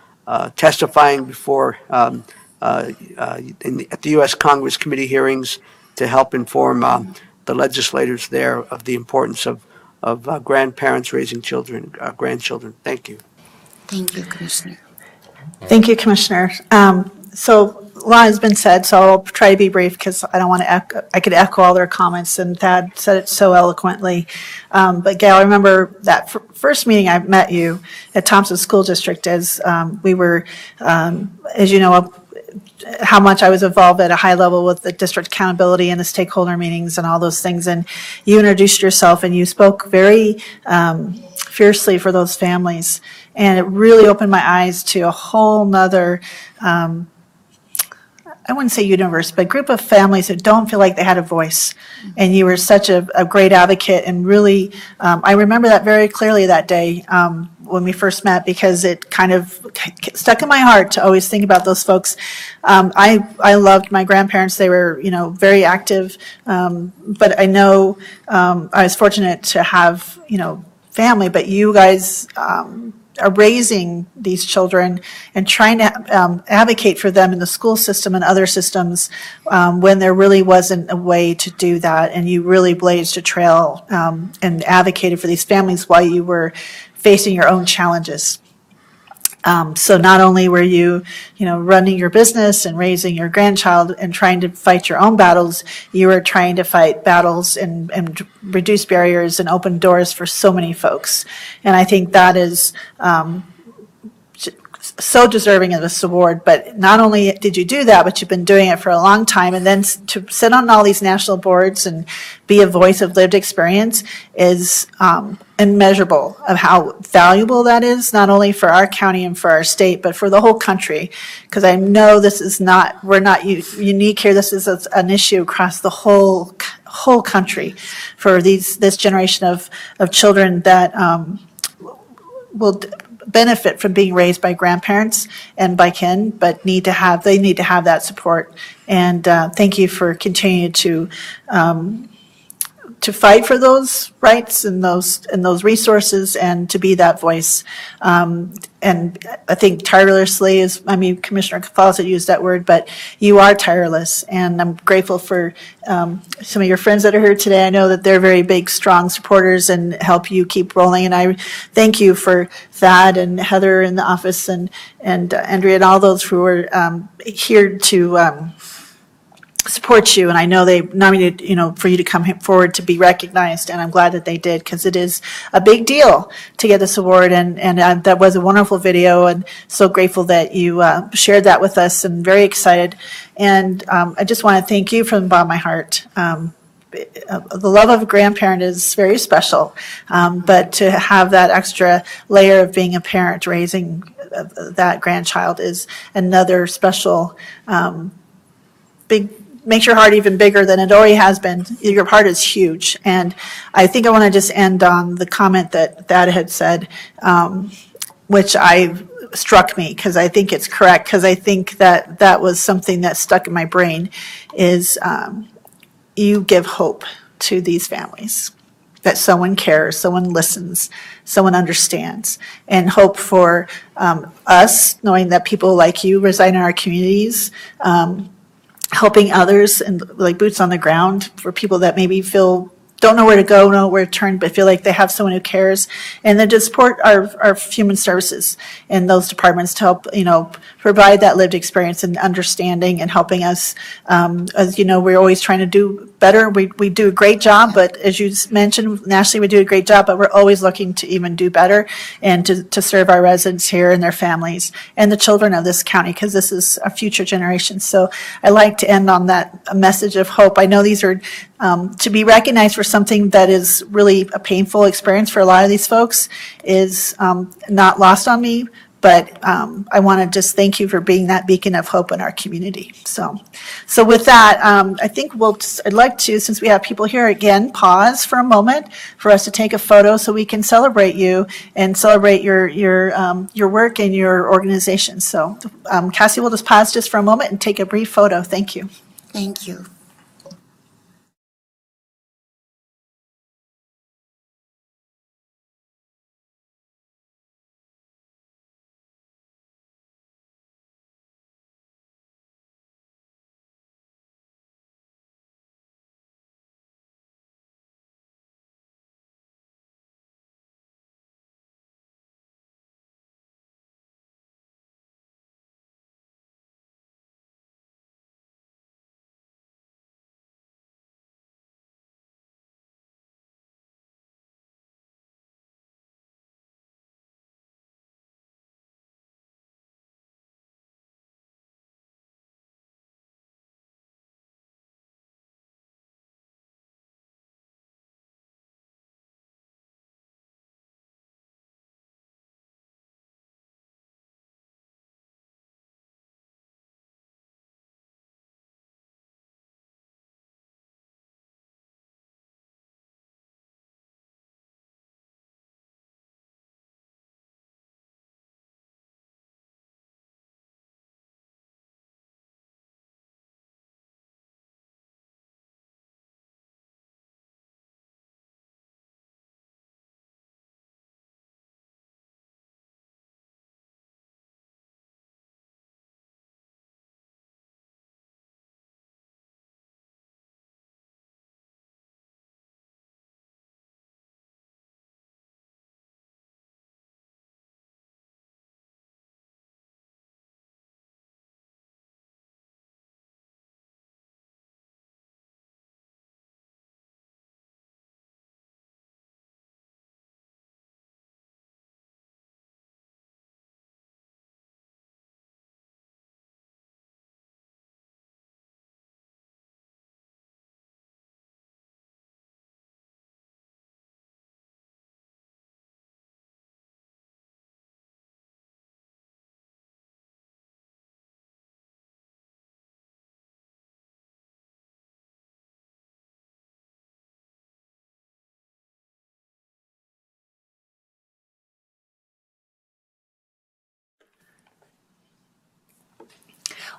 C: testifying before at the U.S. Congress committee hearings to help inform the legislators there of the importance of grandparents raising grandchildren. Thank you.
J: Thank you, Commissioner.
A: Thank you, Commissioner. So a lot has been said, so I'll try to be brief because I don't want to I could echo all their comments, and Thad said it so eloquently. But Gail, I remember that first meeting I met you at Thompson School District as we were, as you know, how much I was involved at a high level with the district accountability and the stakeholder meetings and all those things. And you introduced yourself and you spoke very fiercely for those families. And it really opened my eyes to a whole nother, I wouldn't say universe, but group of families that don't feel like they had a voice. And you were such a great advocate, and really, I remember that very clearly that day when we first met, because it kind of stuck in my heart to always think about those folks. I loved my grandparents. They were, very active. But I know I was fortunate to have, family, but you guys are raising these children and trying to advocate for them in the school system and other systems when there really wasn't a way to do that. And you really blazed a trail and advocated for these families while you were facing your own challenges. So not only were you, running your business and raising your grandchild and trying to fight your own battles, you were trying to fight battles and reduce barriers and open doors for so many folks. And I think that is so deserving of this award. But not only did you do that, but you've been doing it for a long time. And then to sit on all these national boards and be a voice of lived experience is immeasurable of how valuable that is, not only for our county and for our state, but for the whole country. Because I know we're not unique here. This is an issue across the whole country for this generation of children that will benefit from being raised by grandparents and by kin, but they need to have that support. And thank you for continuing to fight for those rights and those resources and to be that voice. And I think tirelessly Commissioner Cafalas had used that word, but you are tireless. And I'm grateful for some of your friends that are here today. I know that they're very big, strong supporters and help you keep rolling. And I thank you for Thad and Heather in the office and Andrea and all those who were here to support you, and I know they nominated, for you to come forward to be recognized, and I'm glad that they did, because it is a big deal to get this award, and that was a wonderful video, and so grateful that you shared that with us, and very excited, and I just want to thank you from the bottom of my heart. The love of a grandparent is very special, but to have that extra layer of being a parent raising that grandchild is another special big, makes your heart even bigger than it already has been. Your heart is huge. And I think I want to just end on the comment that Thad had said, which struck me, because I think it's correct, because I think that was something that stuck in my brain, is you give hope to these families, that someone cares, someone listens, someone understands, and hope for us, knowing that people like you reside in our communities, helping others, and like boots on the ground for people that maybe don't know where to go, know where to turn, but feel like they have someone who cares, and then to support our human services in those departments to help, provide that lived experience and understanding and helping us. As you know, we're always trying to do better. We do a great job, but as you mentioned, nationally we do a great job, but we're always looking to even do better and to serve our residents here and their families and the children of this county, because this is a future generation. So I like to end on that message of hope. I know these are to be recognized for something that is really a painful experience for a lot of these folks is not lost on me, but I want to just thank you for being that beacon of hope in our community. So with that, I think I'd like to, since we have people here again, pause for a moment for us to take a photo so we can celebrate you and celebrate your work and your organization. So Cassie will just pause just for a moment and take a brief photo. Thank you.
J: Thank you.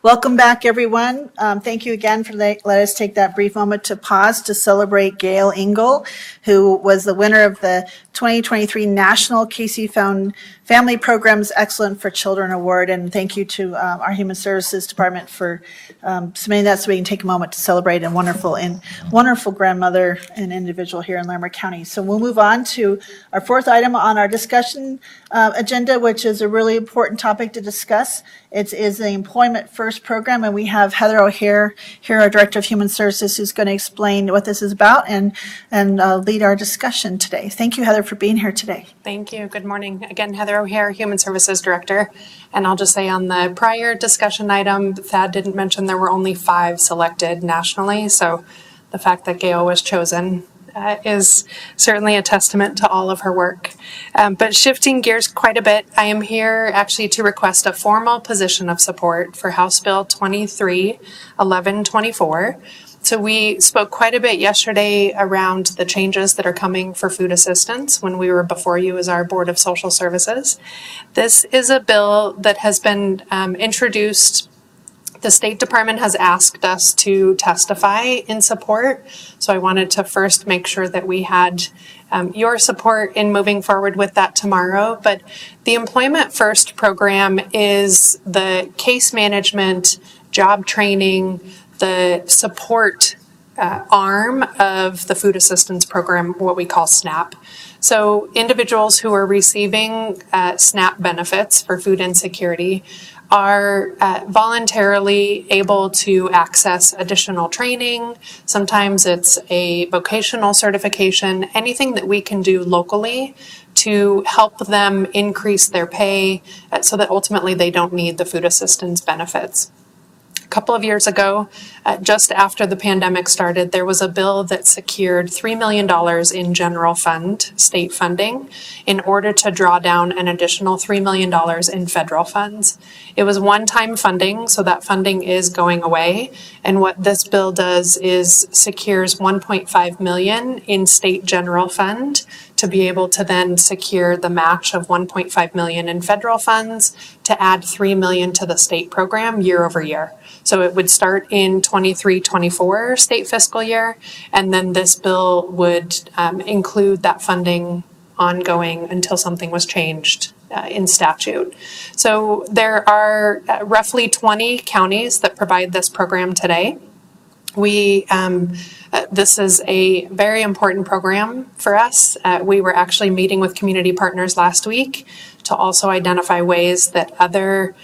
A: Welcome back, everyone. Thank you again for let us take that brief moment to pause to celebrate Gail Engel, who was the winner of the 2023 National Casey Found Family Programs Excellent for Children Award. And thank you to our Human Services Department for submitting that so we can take a moment to celebrate a wonderful grandmother and individual here in Larimer County. So we'll move on to our fourth item on our discussion agenda, which is a really important topic to discuss. It is the Employment First program, and we have Heather O'Hare here, our Director of Human Services, who's going to explain what this is about and lead our discussion today. Thank you, Heather, for being here today.
K: Thank you. Good morning. Again, Heather O'Hare, Human Services Director. And I'll just say on the prior discussion item, Thad didn't mention there were only 5 selected nationally. So the fact that Gail was chosen is certainly a testament to all of her work. But shifting gears quite a bit, I am here actually to request a formal position of support for House Bill 23-1124. So we spoke quite a bit yesterday around the changes that are coming for food assistance when we were before you as our Board of Social Services. This is a bill that has been introduced. The State Department has asked us to testify in support, so I wanted to first make sure that we had your support in moving forward with that tomorrow. But the Employment First program is the case management, job training, the support arm of the food assistance program, what we call SNAP. So individuals who are receiving SNAP benefits for food insecurity are voluntarily able to access additional training. Sometimes it's a vocational certification, anything that we can do locally to help them increase their pay so that ultimately they don't need the food assistance benefits. A couple of years ago, just after the pandemic started, there was a bill that secured $3 million in general fund state funding in order to draw down an additional $3 million in federal funds. It was one-time funding, so that funding is going away. And what this bill does is secures $1.5 million in state general fund to be able to then secure the match of $1.5 million in federal funds to add $3 million to the state program year over year. So it would start in 23-24 state fiscal year, and then this bill would include that funding ongoing until something was changed in statute. So there are roughly 20 counties that provide this program today. This is a very important program for us. We were actually meeting with community partners last week to also identify ways that other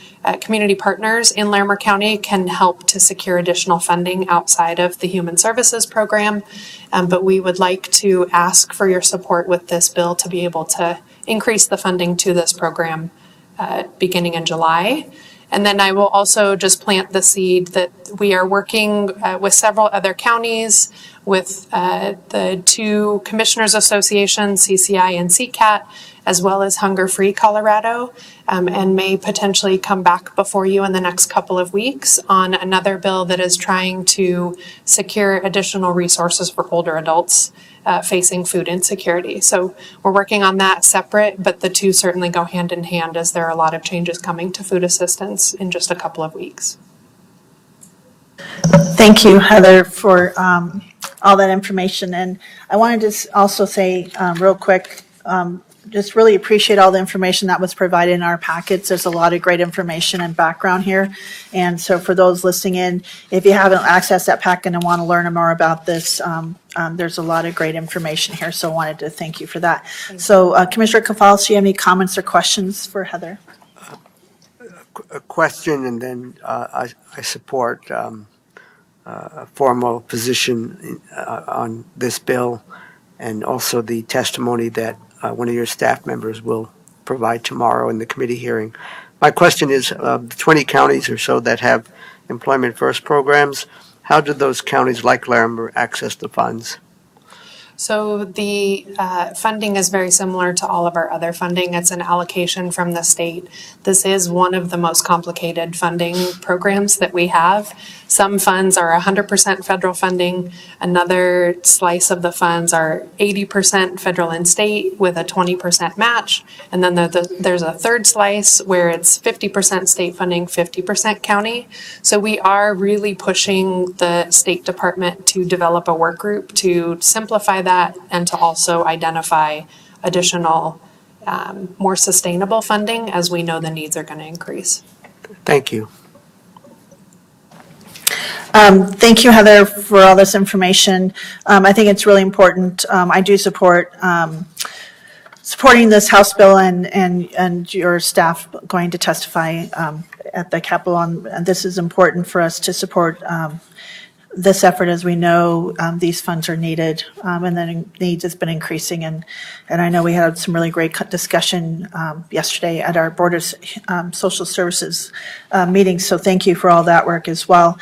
K: community partners in Larimer County can help to secure additional funding outside of the Human Services program. But we would like to ask for your support with this bill to be able to increase the funding to this program beginning in July. And then I will also just plant the seed that we are working with several other counties, with the 2 commissioners associations, CCI and CCAT, as well as Hunger Free Colorado, and may potentially come back before you in the next couple of weeks on another bill that is trying to secure additional resources for older adults facing food insecurity. So we're working on that separate, but the 2 certainly go hand in hand as there are a lot of changes coming to food assistance in just a couple of weeks.
A: Thank you, Heather, for all that information. And I wanted to also say real quick, just really appreciate all the information that was provided in our packets. There's a lot of great information and background here. And so for those listening in, if you haven't accessed that packet and want to learn more about this, there's a lot of great information here. So I wanted to thank you for that. So Commissioner Kafalis, do you have any comments or questions for Heather?
C: A question, and then I support a formal position on this bill, and also the testimony that one of your staff members will provide tomorrow in the committee hearing. My question is, 20 counties or so that have Employment First programs, how do those counties like Larimer access the funds?
K: So the funding is very similar to all of our other funding. It's an allocation from the state. This is one of the most complicated funding programs that we have. Some funds are 100% federal funding. Another slice of the funds are 80% federal and state with a 20% match. And then there's a third slice where it's 50% state funding, 50% county. So we are really pushing the State Department to develop a work group to simplify that and to also identify additional, more sustainable funding as we know the needs are going to increase.
C: Thank you.
A: Thank you, Heather, for all this information. I think it's really important. I do support supporting this House bill and your staff going to testify at the Capitol. And this is important for us to support this effort, as we know these funds are needed, and the needs has been increasing. And I know we had some really great discussion yesterday at our Board of Social Services meeting. So thank you for all that work as well.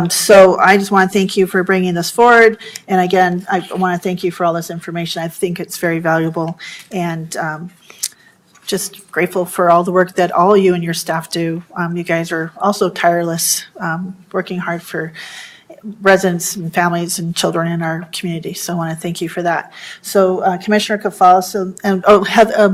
A: So I just want to thank you for bringing this forward. And again, I want to thank you for all this information. I think it's very valuable, and just grateful for all the work that all you and your staff do. You guys are also tireless, working hard for residents and families and children in our community. So I want to thank you for that. So Commissioner Kafalis,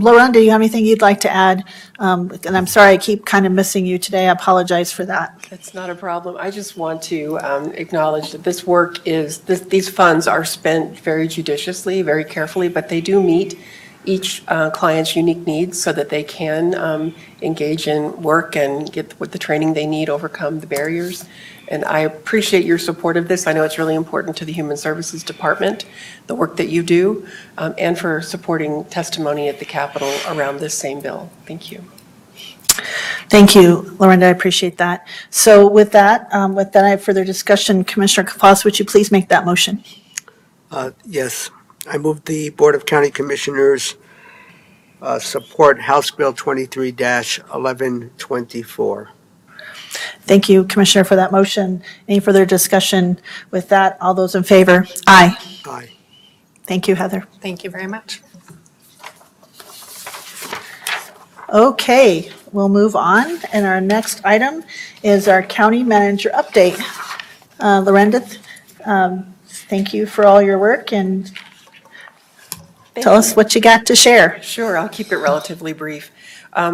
A: Lauren, do you have anything you'd like to add? And I'm sorry, I keep kind of missing you today. I apologize for that.
F: That's not a problem. I just want to acknowledge that this work these funds are spent very judiciously, very carefully, but they do meet each client's unique needs so that they can engage in work and get what the training they need, overcome the barriers. And I appreciate your support of this. I know it's really important to the Human Services Department, the work that you do, and for supporting testimony at the Capitol around this same bill. Thank you.
A: Thank you, Lorinda. I appreciate that. So with that, I have further discussion. Commissioner Kafalis, would you please make that motion?
C: Yes, I move the Board of County Commissioners support House Bill 23-1124.
A: Thank you, Commissioner, for that motion. Any further discussion? With that, all those in favor? Aye.
C: Aye.
A: Thank you, Heather.
K: Thank you very much.
A: Okay, we'll move on. And our next item is our county manager update. Lorinda, thank you for all your work, and tell us what you got to share.
F: Sure, I'll keep it relatively brief.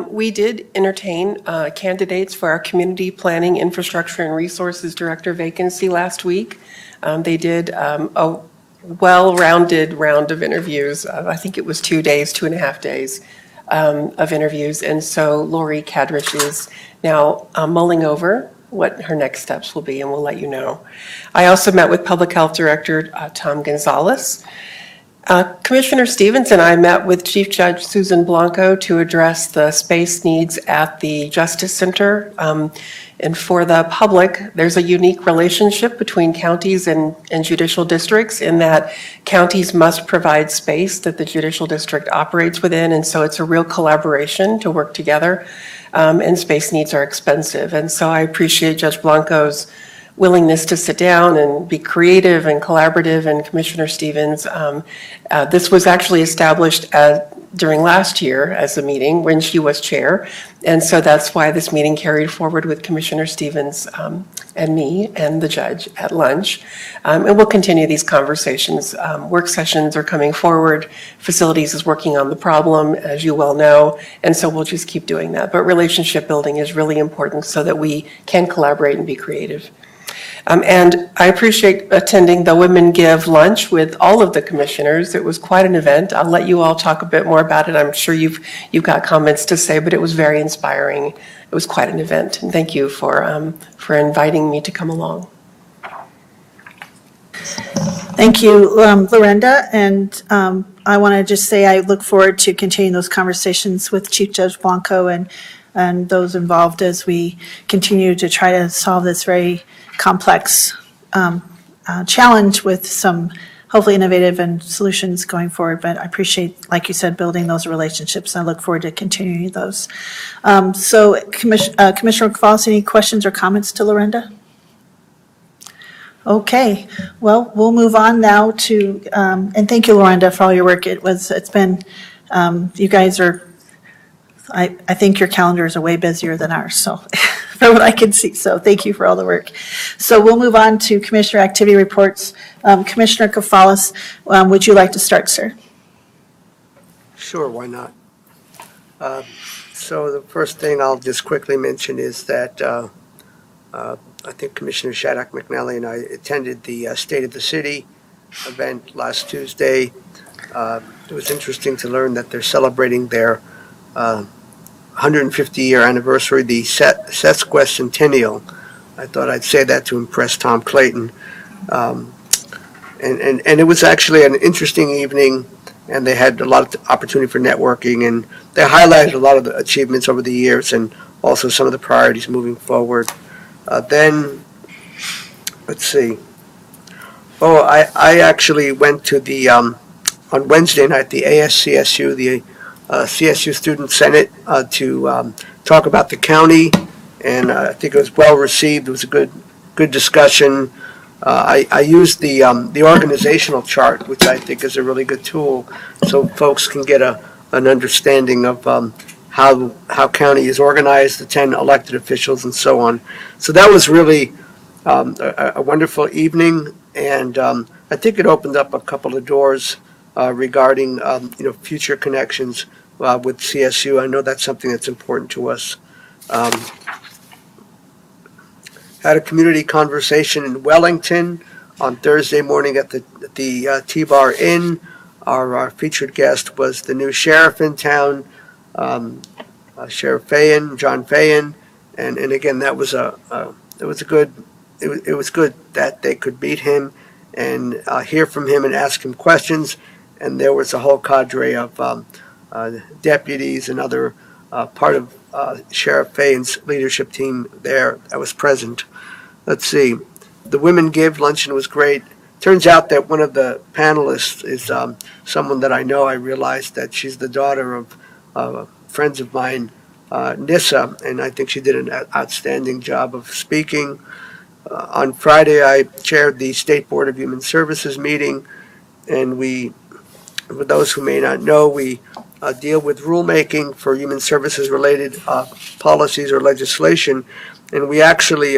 F: We did entertain candidates for our Community Planning, Infrastructure, and Resources Director vacancy last week. They did a well-rounded round of interviews. I think it was 2.5 days of interviews. And so Lori Cadrich is now mulling over what her next steps will be, and we'll let you know. I also met with Public Health Director Tom Gonzalez. Commissioner Stevens and I met with Chief Judge Susan Blanco to address the space needs at the Justice Center. And for the public, there's a unique relationship between counties and judicial districts in that counties must provide space that the judicial district operates within. And so it's a real collaboration to work together. And space needs are expensive. And so I appreciate Judge Blanco's willingness to sit down and be creative and collaborative. And Commissioner Stevens, this was actually established during last year as a meeting when she was chair. And so that's why this meeting carried forward with Commissioner Stevens and me and the judge at lunch. And we'll continue these conversations. Work sessions are coming forward. Facilities is working on the problem, as you well know. And so we'll just keep doing that. But relationship building is really important so that we can collaborate and be creative. And I appreciate attending the Women Give lunch with all of the commissioners. It was quite an event. I'll let you all talk a bit more about it. I'm sure you've got comments to say, but it was very inspiring. It was quite an event, and thank you for inviting me to come along.
A: Thank you, Lorinda. And I want to just say I look forward to continuing those conversations with Chief Judge Blanco and those involved as we continue to try to solve this very complex challenge with some hopefully innovative and solutions going forward. But I appreciate, like you said, building those relationships. I look forward to continuing those. So Commissioner Kafalis, any questions or comments to Lorinda? Okay, well, we'll move on now to, and thank you, Lorinda, for all your work. It's been, you guys are, I think your calendars are way busier than ours, so from what I can see. So thank you for all the work. So we'll move on to Commissioner Activity Reports. Commissioner Kafalis, would you like to start, sir?
C: Sure, why not? So the first thing I'll just quickly mention is that I think Commissioner Shattuck McNally and I attended the State of the City event last Tuesday. It was interesting to learn that they're celebrating their 150-year anniversary, the sesquicentennial. I thought I'd say that to impress Tom Clayton. And it was actually an interesting evening, and they had a lot of opportunity for networking, and they highlighted a lot of the achievements over the years and also some of the priorities moving forward. Then, let's see. Oh, I actually went to the, on Wednesday night, the ASCSU, the CSU Student Senate, to talk about the county, and I think it was well received. It was a good discussion. I used the organizational chart, which I think is a really good tool, so folks can get an understanding of how county is organized, the 10 elected officials, and so on. So that was really a wonderful evening, and I think it opened up a couple of doors regarding future connections with CSU. I know that's something that's important to us. Had a community conversation in Wellington on Thursday morning at the T-Bar Inn. Our featured guest was the new sheriff in town, Sheriff Fayen, John Fayen, and again that was it was good that they could meet him and hear from him and ask him questions. And there was a whole cadre of deputies and other part of Sheriff Fayen's leadership team there that was present. Let's see. The Women Give luncheon was great. Turns out that one of the panelists is someone that I know. I realized that she's the daughter of friends of mine, Nissa, and I think she did an outstanding job of speaking. On Friday, I chaired the State Board of Human Services meeting, and for those who may not know, we deal with rulemaking for human services related policies or legislation, and we actually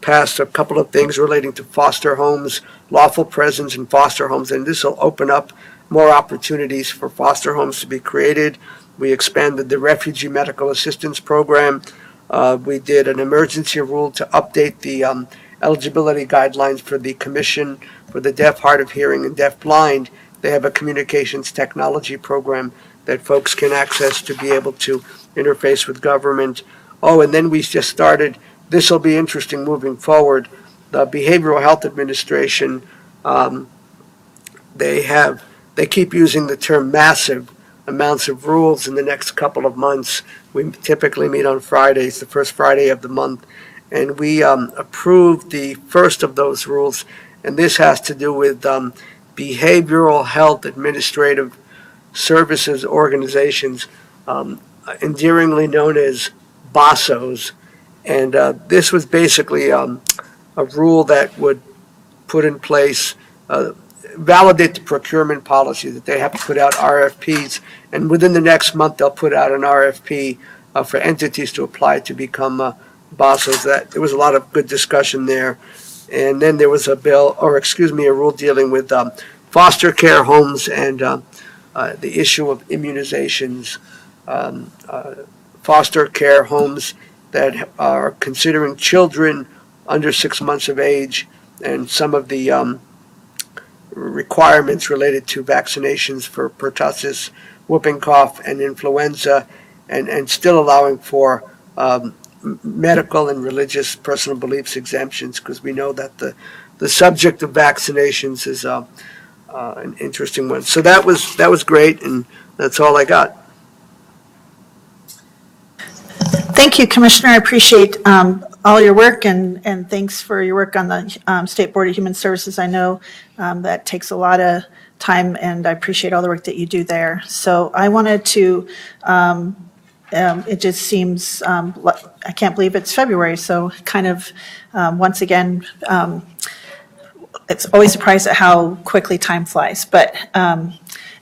C: passed a couple of things relating to foster homes, lawful presence in foster homes, and this will open up more opportunities for foster homes to be created. We expanded the Refugee Medical Assistance Program. We did an emergency rule to update the eligibility guidelines for the Commission for the Deaf, Hard of Hearing, and Deaf Blind. They have a communications technology program that folks can access to be able to interface with government. Oh, and then we just started, this will be interesting moving forward, the Behavioral Health Administration, they keep using the term massive amounts of rules in the next couple of months. We typically meet on Fridays, the first Friday of the month, and we approved the first of those rules, and this has to do with behavioral health administrative services organizations, endearingly known as BASOs. And this was basically a rule that would put in place, validate the procurement policy, that they have to put out RFPs. And within the next month, they'll put out an RFP for entities to apply to become BASOs. There was a lot of good discussion there. And then there was a rule dealing with foster care homes and the issue of immunizations. Foster care homes that are considering children under 6 months of age, and some of the requirements related to vaccinations for pertussis, whooping cough, and influenza, and still allowing for medical and religious personal beliefs exemptions, because we know that the subject of vaccinations is an interesting one. So that was great, and that's all I got.
A: Thank you, Commissioner. I appreciate all your work, and thanks for your work on the State Board of Human Services. I know that takes a lot of time, and I appreciate all the work that you do there. So I wanted to, it just seems, I can't believe it's February, so kind of, once again, it's always surprised at how quickly time flies, but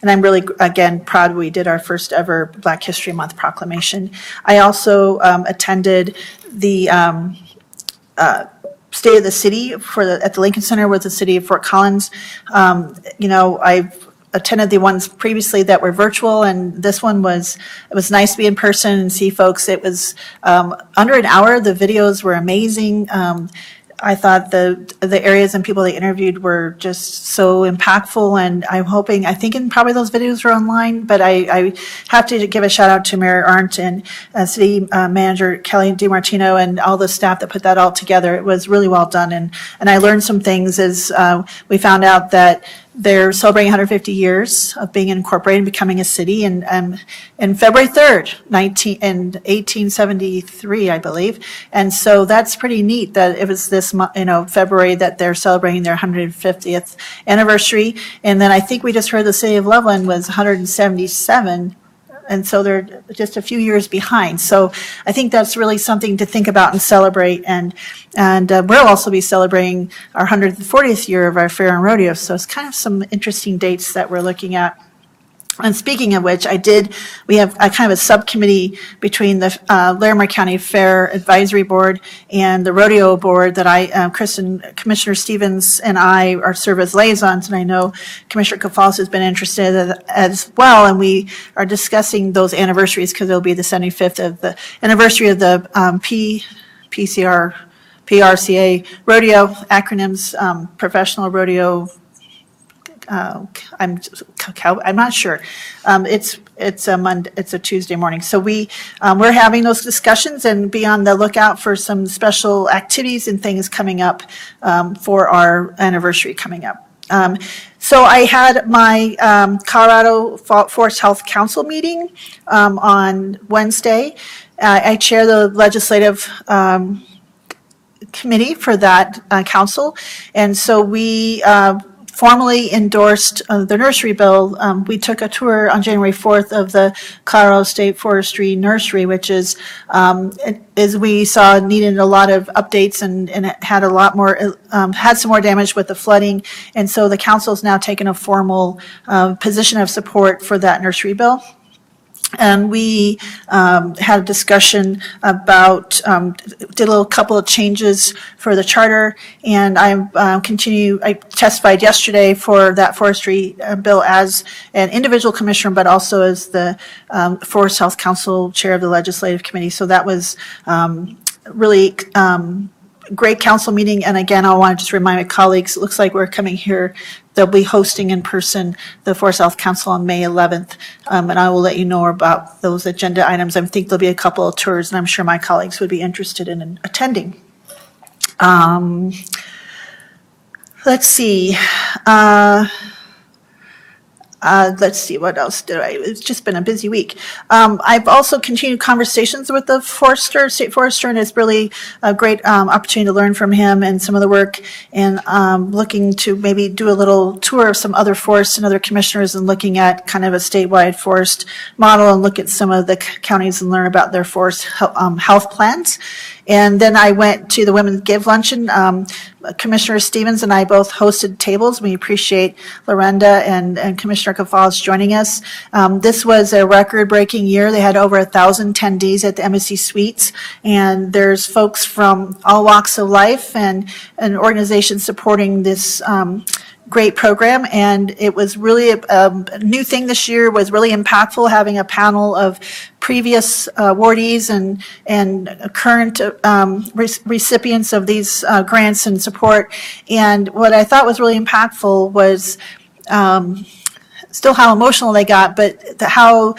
A: and I'm really, again, proud we did our first ever Black History Month proclamation. I also attended the State of the City at the Lincoln Center with the City of Fort Collins. I've attended the ones previously that were virtual, and this one it was nice to be in person and see folks. It was under an hour. The videos were amazing. I thought the areas and people they interviewed were just so impactful, and I think probably those videos are online, but I have to give a shout out to Mayor Arndt and City Manager Kelly DiMartino and all the staff that put that all together. It was really well done, and I learned some things as we found out that they're celebrating 150 years of being incorporated and becoming a city, and February 3rd, 1873, I believe. And so that's pretty neat that it was this February that they're celebrating their 150th anniversary. And then I think we just heard the city of Loveland was 177. And so they're just a few years behind. So I think that's really something to think about and celebrate. And we'll also be celebrating our 140th year of our fair and rodeo. So it's kind of some interesting dates that we're looking at. And speaking of which, we have a kind of a subcommittee between the Larimer County Fair Advisory Board and the Rodeo Board that Commissioner Stevens and I serve as liaisons, and I know Commissioner Kafalis has been interested as well, and we are discussing those anniversaries because it'll be the 75th of the anniversary of the PRCA rodeo, acronyms, Professional Rodeo, I'm not sure. It's a Tuesday morning. So we're having those discussions, and be on the lookout for some special activities and things coming up for our anniversary coming up. So I had my Colorado Forest Health Council meeting on Wednesday. I chair the legislative committee for that council, and so we formally endorsed the nursery bill. We took a tour on January 4th of the Colorado State Forestry Nursery, which is, as we saw, needed a lot of updates and it had a lot more, had some more damage with the flooding. And so the council has now taken a formal position of support for that nursery bill. And we had a discussion about, did a little couple of changes for the charter, and I testified yesterday for that forestry bill as an individual commissioner, but also as the Forest Health Council chair of the legislative committee. So that was really great council meeting. And again, I want to just remind my colleagues, it looks like we're coming here. They'll be hosting in person the Forest Health Council on May 11th. And I will let you know about those agenda items. I think there'll be a couple of tours, and I'm sure my colleagues would be interested in attending. Let's see. Let's see, what else it's just been a busy week. I've also continued conversations with the state forester, and it's really a great opportunity to learn from him and some of the work, and looking to maybe do a little tour of some other forests and other commissioners, and looking at kind of a statewide forest model, and look at some of the counties and learn about their forest health plans. And then I went to the Women's Give Luncheon. Commissioner Stevens and I both hosted tables. We appreciate Lorenda and Commissioner Kafalis joining us. This was a record-breaking year. They had over 1,000 attendees at the Embassy Suites, and there's folks from all walks of life and organizations supporting this great program. And it was really a new thing this year, was really impactful, having a panel of previous awardees and current recipients of these grants and support. And what I thought was really impactful was still how emotional they got, but how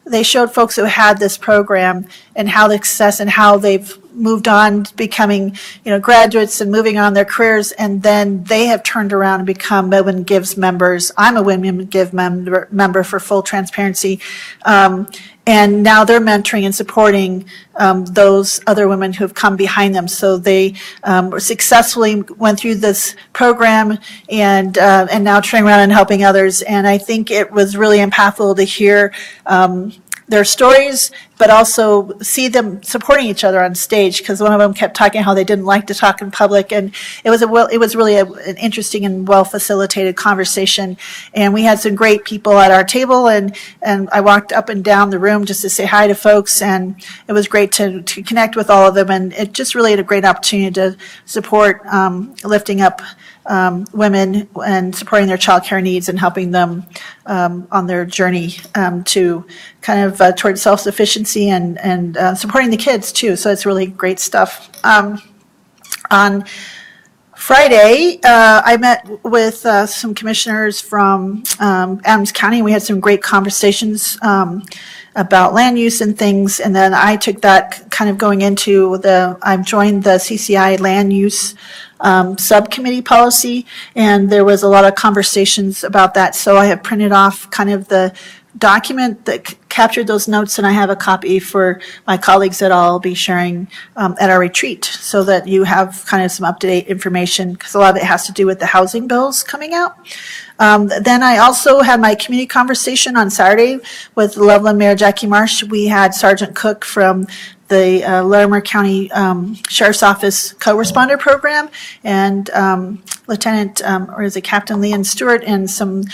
A: they showed folks who had this program and how the success and how they've moved on, becoming, graduates and moving on their careers, and then they have turned around and become Women Gives members. I'm a Women Give member for full transparency. And now they're mentoring and supporting those other women who have come behind them. So they successfully went through this program and now turning around and helping others. And I think it was really impactful to hear their stories, but also see them supporting each other on stage, because one of them kept talking how they didn't like to talk in public, and it was really an interesting and well facilitated conversation. And we had some great people at our table, and I walked up and down the room just to say hi to folks, and it was great to connect with all of them, and it just really had a great opportunity to support lifting up women and supporting their child care needs and helping them on their journey to kind of towards self-sufficiency and supporting the kids too. So it's really great stuff. On Friday, I met with some commissioners from Adams County, and we had some great conversations about land use and things. And then I took that kind of going into I've joined the CCI land use subcommittee policy, and there was a lot of conversations about that. So I have printed off kind of the document that captured those notes, and I have a copy for my colleagues that I'll be sharing at our retreat, so that you have kind of some up-to-date information, because a lot of it has to do with the housing bills coming out. Then I also had my community conversation on Saturday with Loveland Mayor Jackie Marsh. We had Sergeant Cook from the Larimer County Sheriff's Office co-responder program, and Lieutenant, or is it Captain Leon Stewart, and some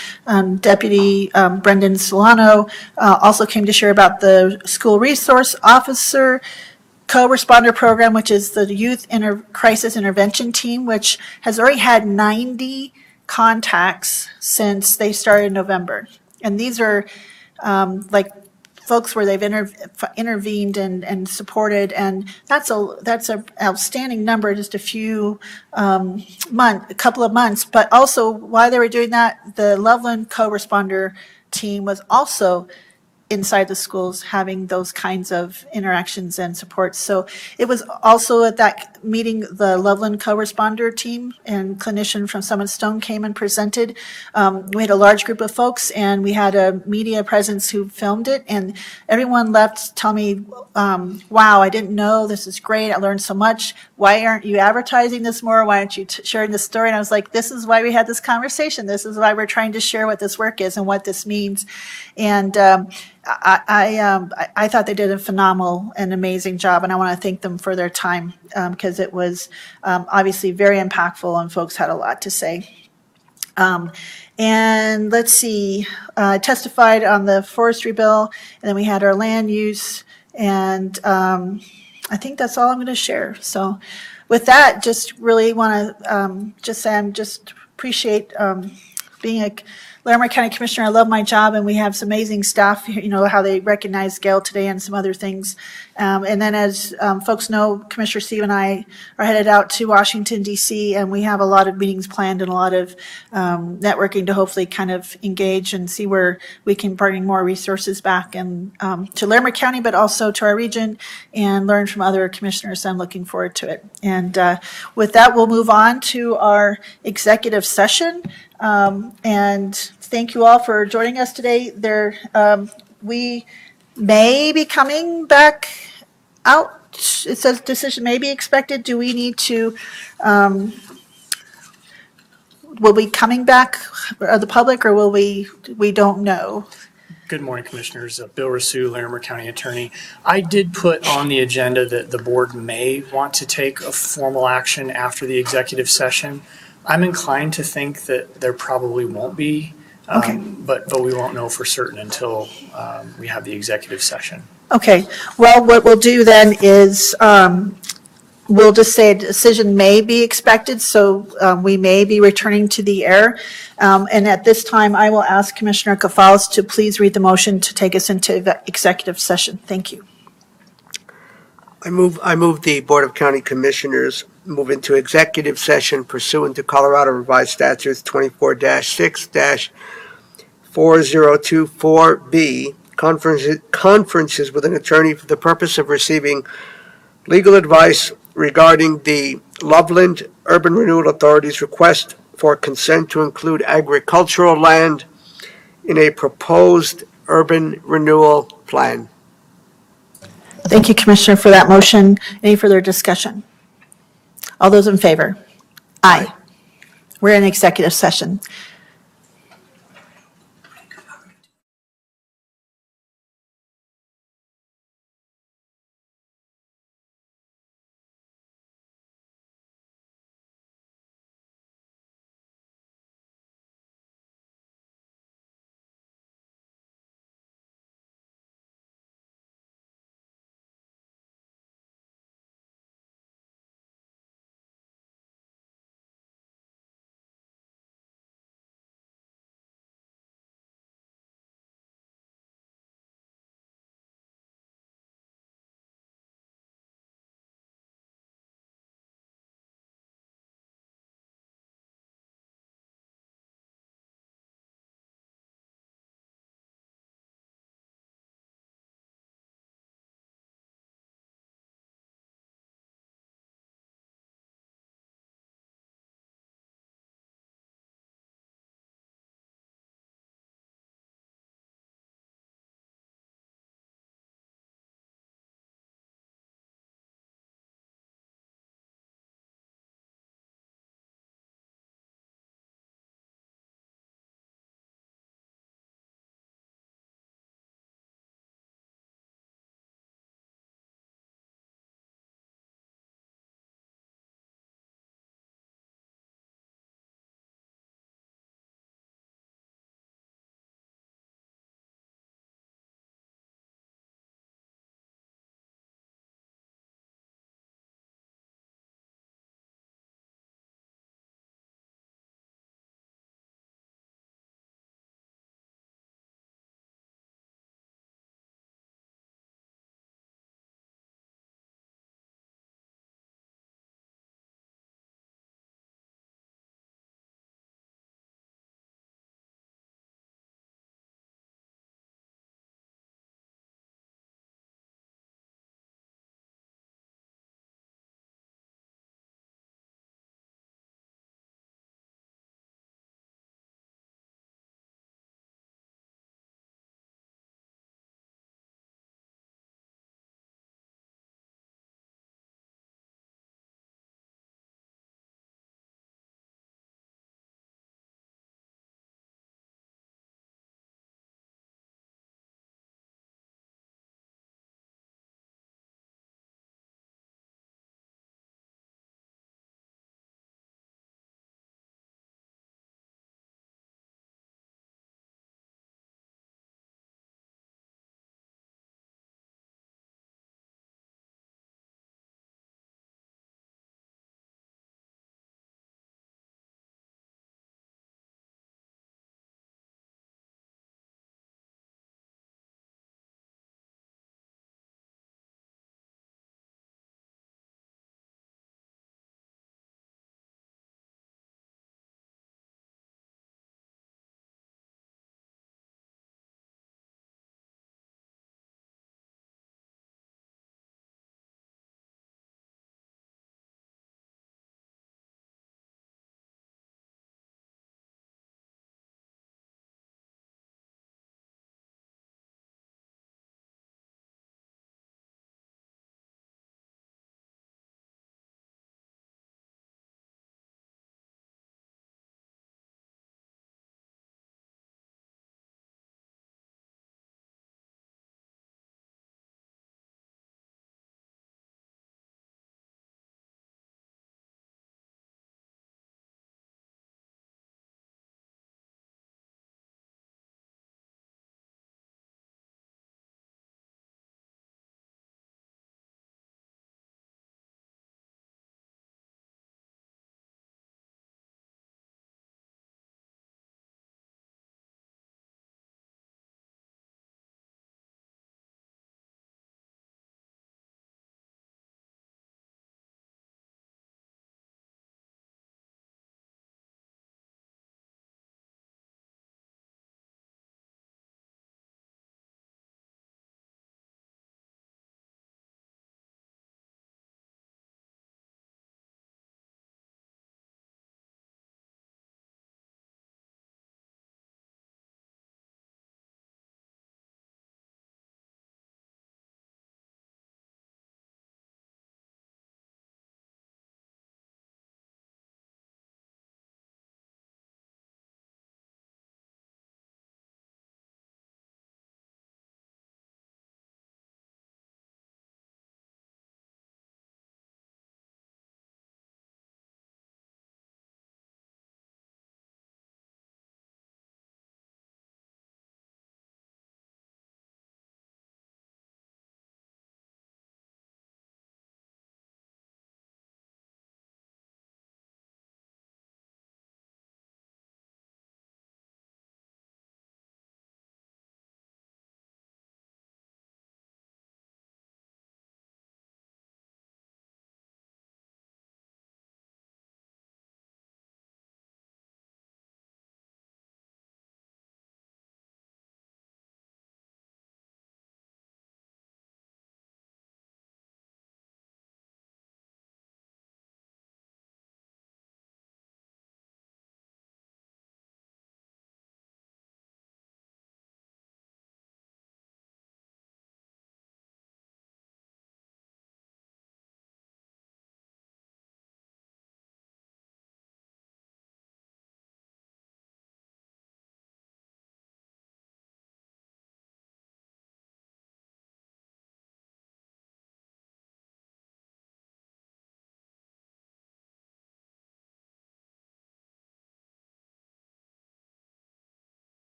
A: Deputy Brendan Solano also came to share about the school resource officer co-responder program, which is the Youth Crisis Intervention Team, which has already had 90 contacts since they started in November. And these are like folks where they've intervened and supported, and that's a outstanding number, just a couple of months. But also, while they were doing that, the Loveland co-responder team was also inside the schools having those kinds of interactions and supports. So it was also at that meeting, the Loveland co-responder team and clinician from Summit Stone came and presented. We had a large group of folks, and we had a media presence who filmed it, and everyone left telling me, wow, I didn't know, this is great, I learned so much. Why aren't you advertising this more? Why aren't you sharing this story? And I was like, this is why we had this conversation. This is why we're trying to share what this work is and what this means. And I thought they did a phenomenal and amazing job, and I want to thank them for their time, because it was obviously very impactful, and folks had a lot to say. And let's see, I testified on the forestry bill, and then we had our land use, and I think that's all I'm going to share. So with that, just really want to just say I'm just appreciate being a Larimer County Commissioner. I love my job, and we have some amazing staff, you know, how they recognize Gail today and some other things. And then as folks know, Commissioner Steve and I are headed out to Washington, D.C., and we have a lot of meetings planned and a lot of networking to hopefully kind of engage and see where we can bring more resources back and to Larimer County, but also to our region, and learn from other commissioners. I'm looking forward to it. And with that, we'll move on to our executive session. And thank you all for joining us today. We may be coming back out. It says decision may be expected. Do we need to, will we coming back, the public, or will we don't know?
L: Good morning, Commissioners. Bill Rasu, Larimer County Attorney. I did put on the agenda that the board may want to take a formal action after the executive session. I'm inclined to think that there probably won't be,
A: Okay.
L: but we won't know for certain until we have the executive session.
A: Okay. Well, what we'll do then is we'll just say a decision may be expected, so we may be returning to the air. And at this time, I will ask Commissioner Kafalis to please read the motion to take us into executive session. Thank you.
C: I move the Board of County Commissioners move into executive session pursuant to Colorado Revised Statutes 24-6-4024B, conferences with an attorney for the purpose of receiving legal advice regarding the Loveland Urban Renewal Authority's request for consent to include agricultural land in a proposed urban renewal plan.
A: Thank you, Commissioner, for that motion. Any further discussion? All those in favor? Aye. We're in executive session.